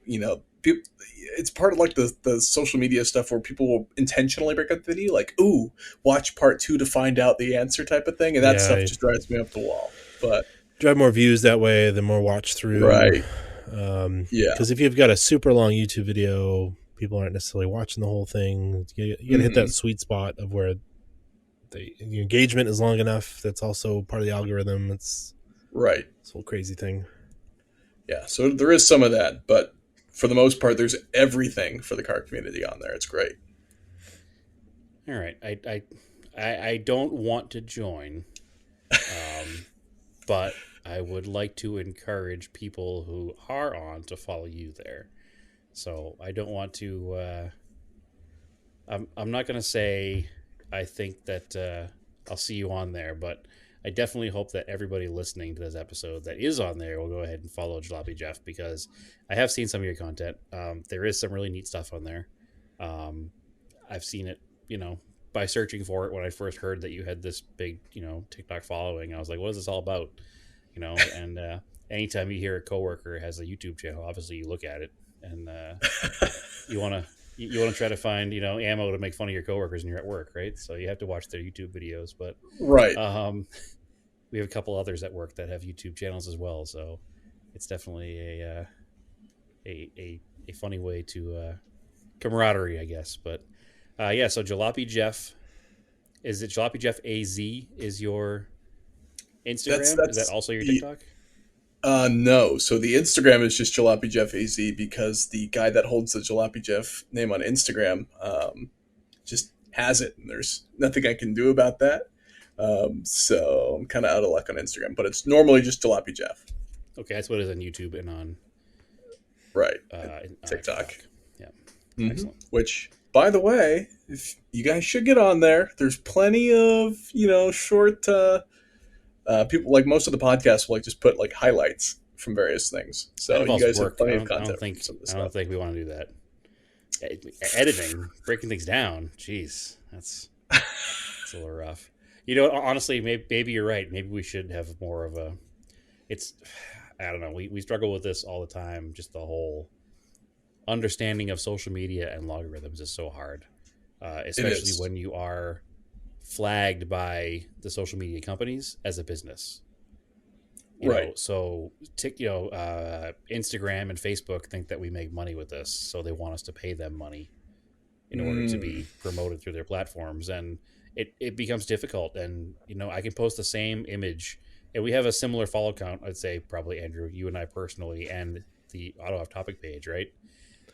it's part of like the social media stuff where people will intentionally break up the video, like, ooh, watch part 2 to find out the answer type of thing. And that stuff just drives me up the wall. But drive more views that way, the more watch through. Right. Because if you've got a super long YouTube video, people aren't necessarily watching the whole thing. You got to hit that sweet spot of where the engagement is long enough. That's also part of the algorithm. It's right. This whole crazy thing. Yeah, so there is some of that, but for the most part, there's everything for the car community on there. It's great. All right, I don't want to join, but I would like to encourage people who are on to follow you there. So I don't want to. I'm not gonna say I think that I'll see you on there, but I definitely hope that everybody listening to this episode that is on there will go ahead and follow Jalopy Jeff, because I have seen some of your content. There is some really neat stuff on there. Um, I've seen it, by searching for it when I first heard that you had this big, TikTok following. I was like, what is this all about? And anytime you hear a coworker has a YouTube channel, obviously you look at it and you want to you want to try to find ammo to make fun of your coworkers when you're at work, right? So you have to watch their YouTube videos. But Right. we have a couple others at work that have YouTube channels as well, so it's definitely a funny way to camaraderie, I guess. But yeah, so Jalopy Jeff, is it Jalopy Jeff AZ is your Instagram? Is that also your TikTok? No. So the Instagram is just Jalopy Jeff AZ, because the guy that holds the Jalopy Jeff name on Instagram just has it, and there's nothing I can do about that. So I'm kind of out of luck on Instagram, but it's normally just Jalopy Jeff. Okay, that's what it is on YouTube and on TikTok. Yeah, excellent. Which, by the way, if you guys should get on there. There's plenty of short. People, like most of the podcasts, will just put highlights from various things. So you guys have plenty of content. I don't think we want to do that. Editing, breaking things down. Jeez, that's a little rough. Honestly, maybe you're right. Maybe we should have more of a. I don't know. We struggle with this all the time. Just the whole understanding of social media and logarithms is so hard, especially when you are flagged by the social media companies as a business. So Instagram and Facebook think that we make money with this, so they want us to pay them money in order to be promoted through their platforms, and it becomes difficult. And I can post the same image, and we have a similar follow count, I'd say, probably, Andrew, you and I personally, and the Auto Off Topic page, right?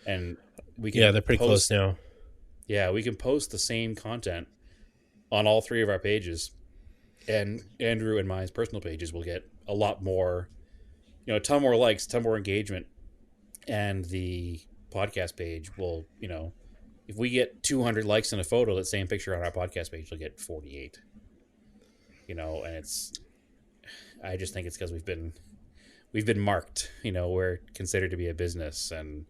And we can they're pretty close now. Yeah, we can post the same content on all three of our pages, and Andrew and my personal pages will get a lot more, a ton more likes, a ton more engagement, and the podcast page will, if we get 200 likes in a photo, that same picture on our podcast page will get 48. And I just think it's because we've been marked. We're considered to be a business, and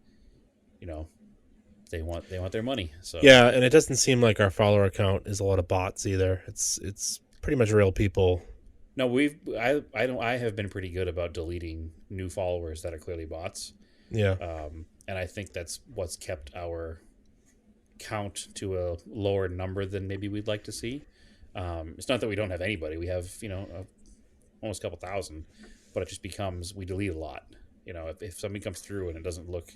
they want their money. So yeah, and it doesn't seem like our follower count is a lot of bots either. It's pretty much real people. No, I have been pretty good about deleting new followers that are clearly bots. Yeah. And I think that's what's kept our count to a lower number than maybe we'd like to see. It's not that we don't have anybody. We have, almost a couple thousand, but it just becomes, we delete a lot. If somebody comes through and it doesn't look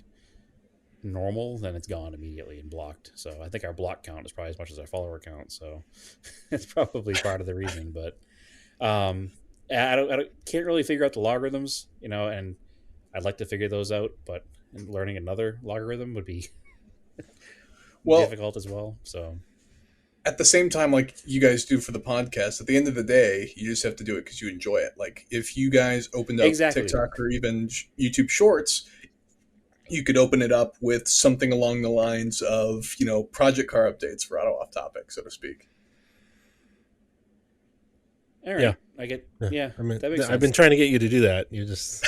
normal, then it's gone immediately and blocked. So I think our block count is probably as much as our follower count. So it's probably part of the reason, but I can't really figure out the logarithms, and I'd like to figure those out, but learning another logarithm would be difficult as well. So at the same time, like you guys do for the podcast, at the end of the day, you just have to do it because you enjoy it. Like if you guys opened up TikTok or even YouTube Shorts, you could open it up with something along the lines of, project car updates for Auto Off Topic, so to speak. All right. Yeah. I get, yeah. I mean, that makes sense. I've been trying to get you to do that. You just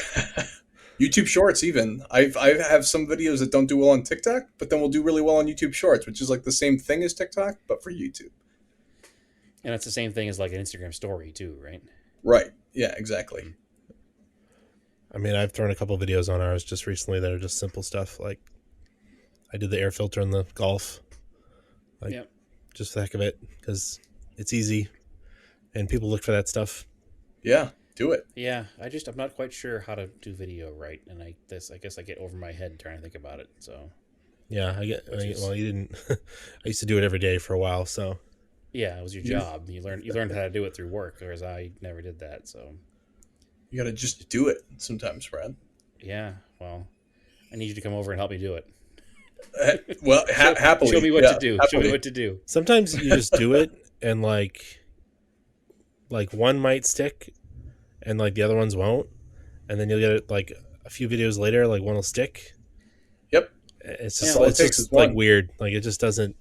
YouTube Shorts, even. I have some videos that don't do well on TikTok, but then will do really well on YouTube Shorts, which is like the same thing as TikTok, but for YouTube. And it's the same thing as like an Instagram story too, right? Right. Yeah, exactly. I mean, I've thrown a couple videos on ours just recently that are just simple stuff. Like I did the air filter in the Golf. Just for the heck of it, because it's easy. And people look for that stuff. Yeah, do it. Yeah, I'm not quite sure how to do video right, and I guess I get over my head trying to think about it. So yeah, well, you didn't. I used to do it every day for a while, so yeah, it was your job. You learned how to do it through work, whereas I never did that. So you got to just do it sometimes, Brad. Yeah, well, I need you to come over and help me do it. Well, happily. Show me what to do. Happily. Show me what to do. Sometimes you just do it, and like one might stick and like the other ones won't, and then you'll get it like a few videos later, like one will stick. Yep. It's just like weird. Like it just doesn't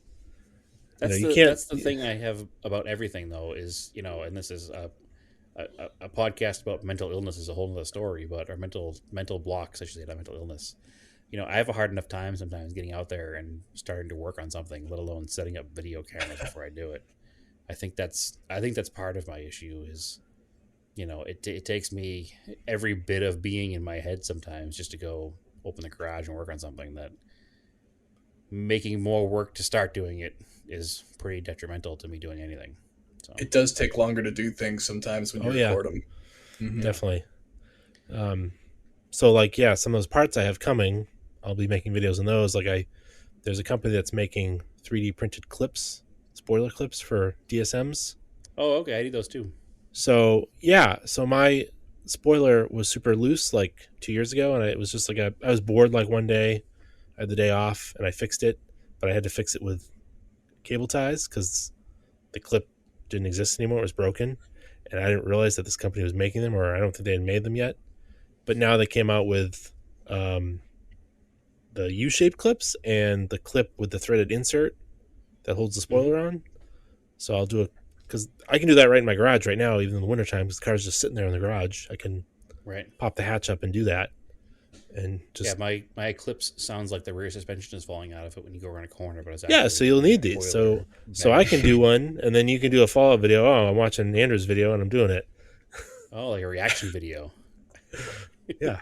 You can't. that's the thing I have about everything though is and this is a podcast about mental illness is a whole other story, but our mental blocks, I should say, not mental illness. I have a hard enough time sometimes getting out there and starting to work on something, let alone setting up video cameras before I do it. I think that's part of my issue is it takes me every bit of being in my head sometimes just to go open the garage and work on something that making more work to start doing it is pretty detrimental to me doing anything. So It does take longer to do things sometimes when Oh you yeah, record them. definitely. Um, so like yeah, some of those parts I have coming, I'll be making videos on those. There's a company that's making 3D printed clips, spoiler clips for DSMs. oh, okay, I need those too. So yeah, so my spoiler was super loose like 2 years ago, and it was just like I was bored like one day, I had the day off, and I fixed it, but I had to fix it with cable ties because the clip didn't exist anymore; it was broken, and I didn't realize that this company was making them, or I don't think they had made them yet. But now they came out with um, the U-shaped clips and the clip with the threaded insert that holds the Hmm. spoiler on. So I'll do a because I can do that right in my garage right now, even in the wintertime, because the car's just sitting there in the garage. I can Right. pop the hatch up and do that, and Yeah, just my Eclipse sounds like the rear suspension is falling out of it when you go around a corner, but it's yeah. So actually you'll the need these. spoiler So I bending. can do one, and then you can do a follow up video. Oh, I'm watching Andrew's video and I'm doing it. Oh, like a reaction video. Yeah,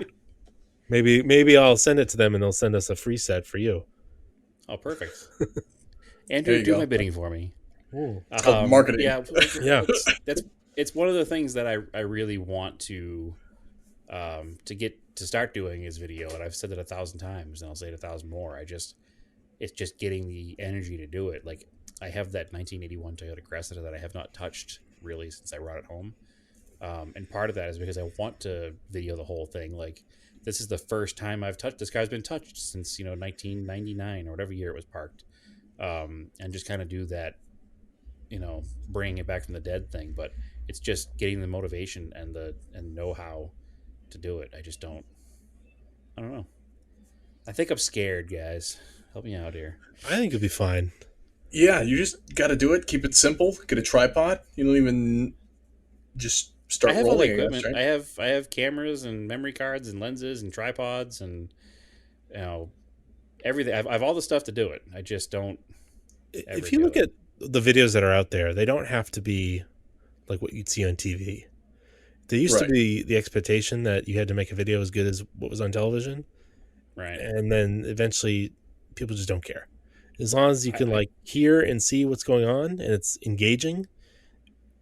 maybe I'll send it to them and they'll send us a free set for you. Oh, perfect. There Andrew, you do go. my bidding for me. Ooh. It's called marketing. Yeah, Yeah, it's one of the things that I really want to get to start doing is video, and I've said it 1,000 times, and I'll say it 1,000 more. It's just getting the energy to do it. Like I have that 1981 Toyota Cressida that I have not touched really since I brought it home, and part of that is because I want to video the whole thing. Like this is the first time I've touched this car's been touched since 1999 or whatever year it was parked, and just kind of do that bringing it back from the dead thing. But it's just getting the motivation and the know how to do it. I don't know. I think I'm scared, guys. Help me out here. I think it'll be fine. Yeah, you just got to do it. Keep it simple. Get a tripod. You don't even just I start have all the rolling, I guess, equipment. right? I have cameras and memory cards and lenses and tripods and you know everything. I've all the stuff to do it. I just don't ever If you do look it. at the videos that are out there, they don't have to be like what you'd see on TV. There used to Right. be the expectation that you had to make a video as good as what was on television, Right. and then eventually people just don't care. As long as you can I like hear and see what's going on and it's engaging,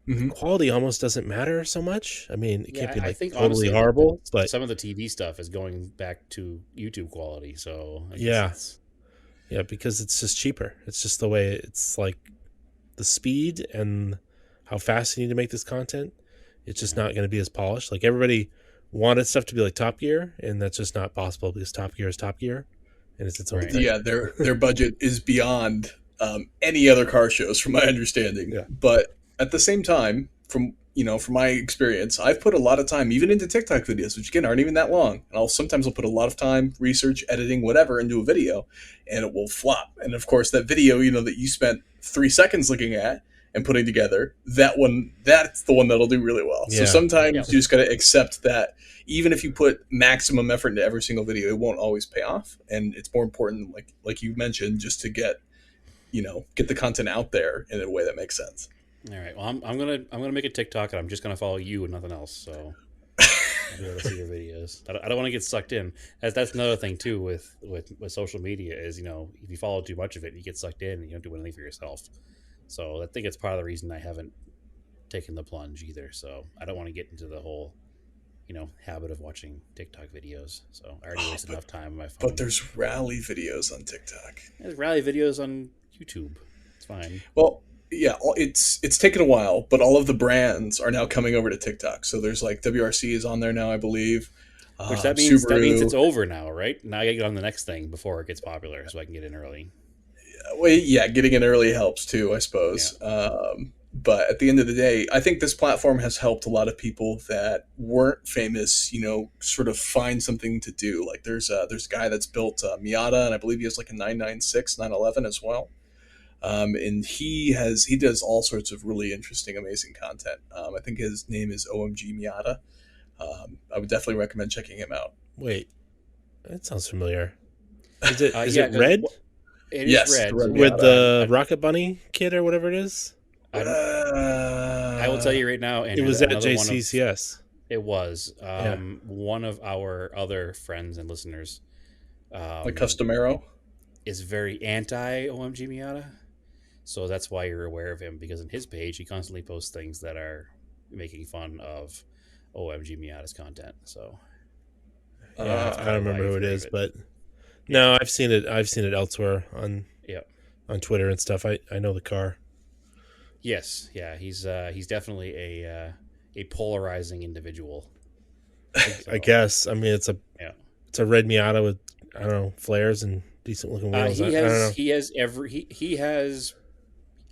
the Hmm. quality almost doesn't matter so much. I mean, it can't yeah. be I like think totally honestly that horrible, but some of the TV stuff is going back to YouTube quality. So I guess yeah, it's yeah, because it's just cheaper. It's just the way it's like the speed and how fast you need to make this content. It's just yeah. not going to be as polished. Like everybody wanted stuff to be like Top Gear, and that's just not possible because Top Gear is Top Gear, and it's its own Right. thing. Yeah, their budget is beyond any other car shows, from my understanding. Yeah. But at the same time, from my experience, I've put a lot of time even into TikTok videos, which again aren't even that long. And I'll put a lot of time, research, editing, whatever, into a video, and it will flop. And of course, that video that you spent 3 seconds looking at and putting together, that's the one that'll do really well. So Yeah. Yeah. sometimes you just got to accept that even if you put maximum effort into every single video, it won't always pay off. And it's more important, like you mentioned, just to get the content out there in a way that makes sense. All right. Well, I'm gonna make a TikTok and I'm just gonna follow you and nothing else. So I'll be able to see your videos. I don't want to get sucked in. That's another thing too with social media is if you follow too much of it, you get sucked in and you don't do anything for yourself. So I think it's part of the reason I haven't taken the plunge either. So I don't want to get into the whole habit of watching TikTok videos. So I already Oh, waste enough time on my but phone. there's rally videos on TikTok. There's rally videos on YouTube. It's fine. Well, yeah, it's taken a while, but all of the brands are now coming over to TikTok. So there's like WRC is on there now, I believe. Which that means it's Subaru. over now, right? Now I gotta get on the next thing before it gets popular, so I can get in early. Well, yeah, getting in early helps too, I Yeah. suppose. But at the end of the day, I think this platform has helped a lot of people that weren't famous, sort of find something to do. Like there's a guy that's built Miata, and I believe he has like a 996, 911 as well. And he does all sorts of really interesting, amazing content. I think his name is OMG Miata. I would definitely recommend checking him out. Wait, that sounds familiar. Is Yeah, it because red it is Yes, the red. Red with Miata. the Rocket Bunny kid or whatever it is? I don't. I will tell you right now, It Andrew, was that at another one of JCCS. it was Yeah. one of our other friends and listeners Like um, Customero. is very anti OMG Miata. So that's why you're aware of him, because in his page he constantly posts things that are making fun of OMG Miata's content. So Yeah, that's I don't probably why remember who you've it heard of is, it. but Yeah, no, I've seen it. I've seen it elsewhere yeah, on Twitter and stuff. I know the car. yes, yeah. He's definitely a polarizing individual. I So guess. I mean, yeah, it's a red Miata with, I don't know, flares and decent looking wheels. I don't know. he has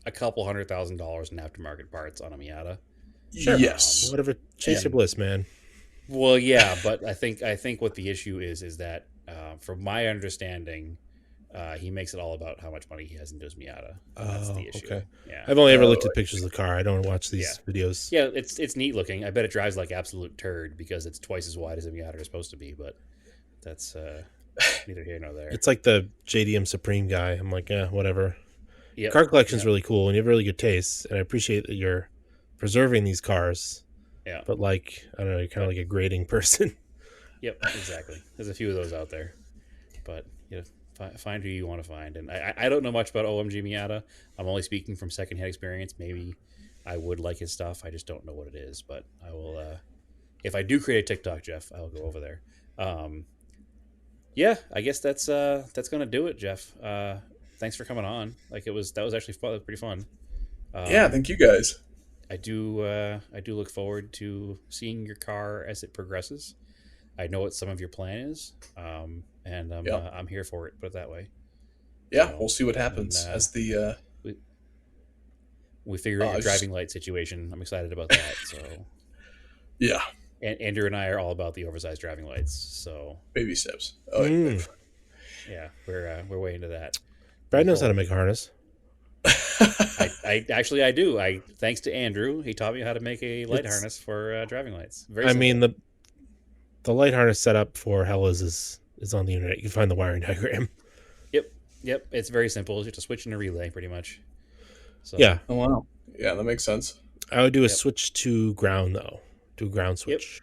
a couple $100,000 in aftermarket parts on a Miata. Sure, Yes. Um, whatever. Chase your and bliss, man. well, yeah, but I think what the issue is that from my understanding, he makes it all about how much money he has into his Miata, and that's Oh, the issue. okay. Yeah, I've only ever Oh, looked at pictures of the car. I don't watch yeah, these videos. yeah. It's neat looking. I bet it drives like absolute turd because it's twice as wide as a Miata is supposed to be. But that's neither here nor there. It's like the JDM Supreme guy. I'm like, whatever. Yep, Car collection's yep, really cool, and you have really good taste, and I appreciate that you're preserving these cars. yeah. But like, I don't know, you're kind of But like a grading person. yep, exactly. There's a few of those out there, but find who you want to find. And I don't know much about OMG Miata. I'm only speaking from secondhand experience. Maybe I would like his stuff. I just don't know what it is. But I will. If I do create a TikTok, Jeff, I'll go over there. Yeah, I guess that's gonna do it, Jeff. Thanks for coming on. Like that was actually fun, pretty fun. yeah. Um, Thank you guys. I do look forward to seeing your car as it progresses. I know what some of your plan is, and Yeah. I'm here for it. Put it that way. Yeah. So We'll see what when happens as the. we, we figure out I your was just, driving light situation, I'm excited about that. So, yeah. and Andrew and I are all about the oversized driving lights. So Baby steps. Oh, yeah. Mm. yeah, we're way into that. Brad Pretty knows how cool. to make a harness. I actually I do. I thanks to Andrew, he taught me how to make a light It's, harness for driving lights. Very I simple. mean, the light harness setup for Hellas is on the internet. You can find the wiring diagram. Yep. It's very simple. It's just a switch and a relay, pretty much. So Yeah, Oh wow. Yeah, that makes sense. I would do a Yep. switch to ground though. Do a ground Yep. switch,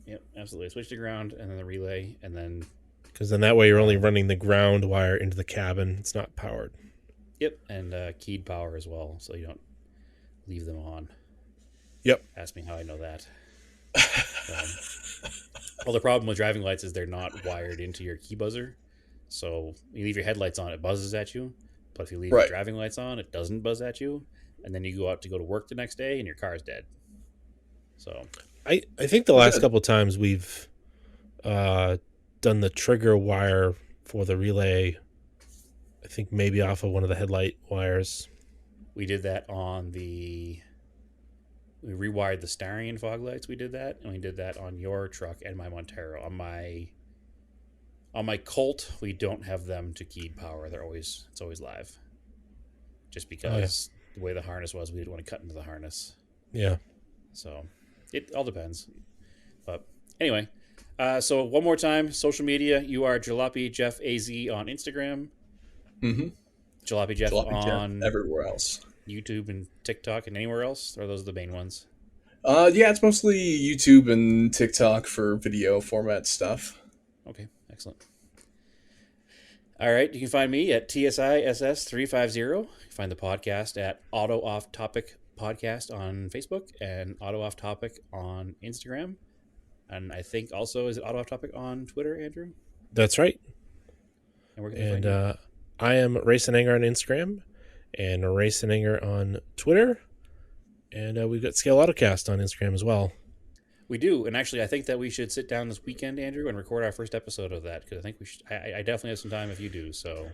Yep, absolutely. Switch to ground and then the relay, and then because then that way you're only um, running the ground wire into the cabin. It's not powered. yep, and keyed power as well, so you don't leave them on. Yep. Ask me how I know that. Well, the problem with driving lights is they're not wired into your key buzzer. So you leave your headlights on, it buzzes at you. But if you leave your Right. driving lights on, it doesn't buzz at you. And then you go out to go to work the next day, and your car's dead. So I think the Well, last good. couple times we've done the trigger wire for the relay. I think maybe off of one of the headlight wires. we did that on the. We rewired the Starion fog lights. We did that, and we did that on your truck and my Montero. On my Colt, we don't have them to keyed power. It's always live. Just because the way the harness was, we didn't want to cut into the harness. Yeah. So it all depends. But anyway, so one more time, social media. You are Jalopy Jeff AZ on Instagram. Mm-hmm. Jalopy Jeff Jalopy Jeff on everywhere else. YouTube and TikTok and anywhere else. Or are those the main ones? Yeah, it's mostly YouTube and TikTok for video format stuff. Okay, excellent. All right, you can find me at TSISS350. You can find the podcast at Auto Off Topic Podcast on Facebook and Auto Off Topic on Instagram. And I think also, is it Auto Off Topic on Twitter, Andrew? That's right. And where can they find you? I am Racing Anger on Instagram and Racing Anger on Twitter. And we've got Scale Autocast on Instagram as well. We do, and actually, I think that we should sit down this weekend, Andrew, and record our first episode of that, because I think we should. I definitely have some time if you do. So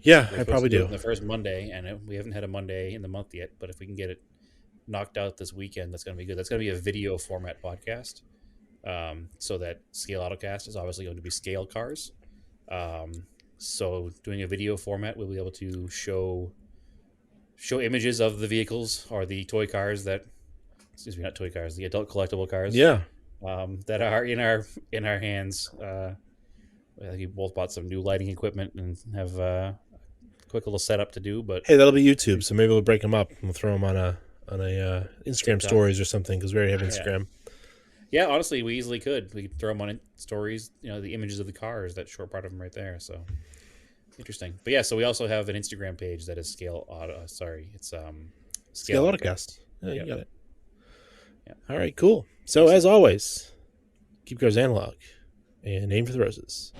Yeah, we're I supposed probably to do it do. on the first Monday, and we haven't had a Monday in the month yet. But if we can get it knocked out this weekend, that's going to be good. That's going to be a video format podcast. So that Scale Autocast is obviously going to be scale cars. So doing a video format, we'll be able to show show images of the vehicles or the toy cars that, excuse me, not toy cars, the adult collectible cars, Yeah. that are in our hands. I think we both bought some new lighting equipment and have a quick little setup to do. But hey, that'll be YouTube, so maybe we'll break them up and we'll throw them on a Instagram TikTok. stories or something because we already have Instagram. Yeah, honestly, we easily could. We could throw them on stories. The images of the cars. That short part of them right there. So interesting. But yeah, so we also have an Instagram page that is Scale Auto. Sorry, it's Scale Autocast. Yeah, Yep. you got it. Yep. All right, cool. So as always, keep cars analog and aim for the roses.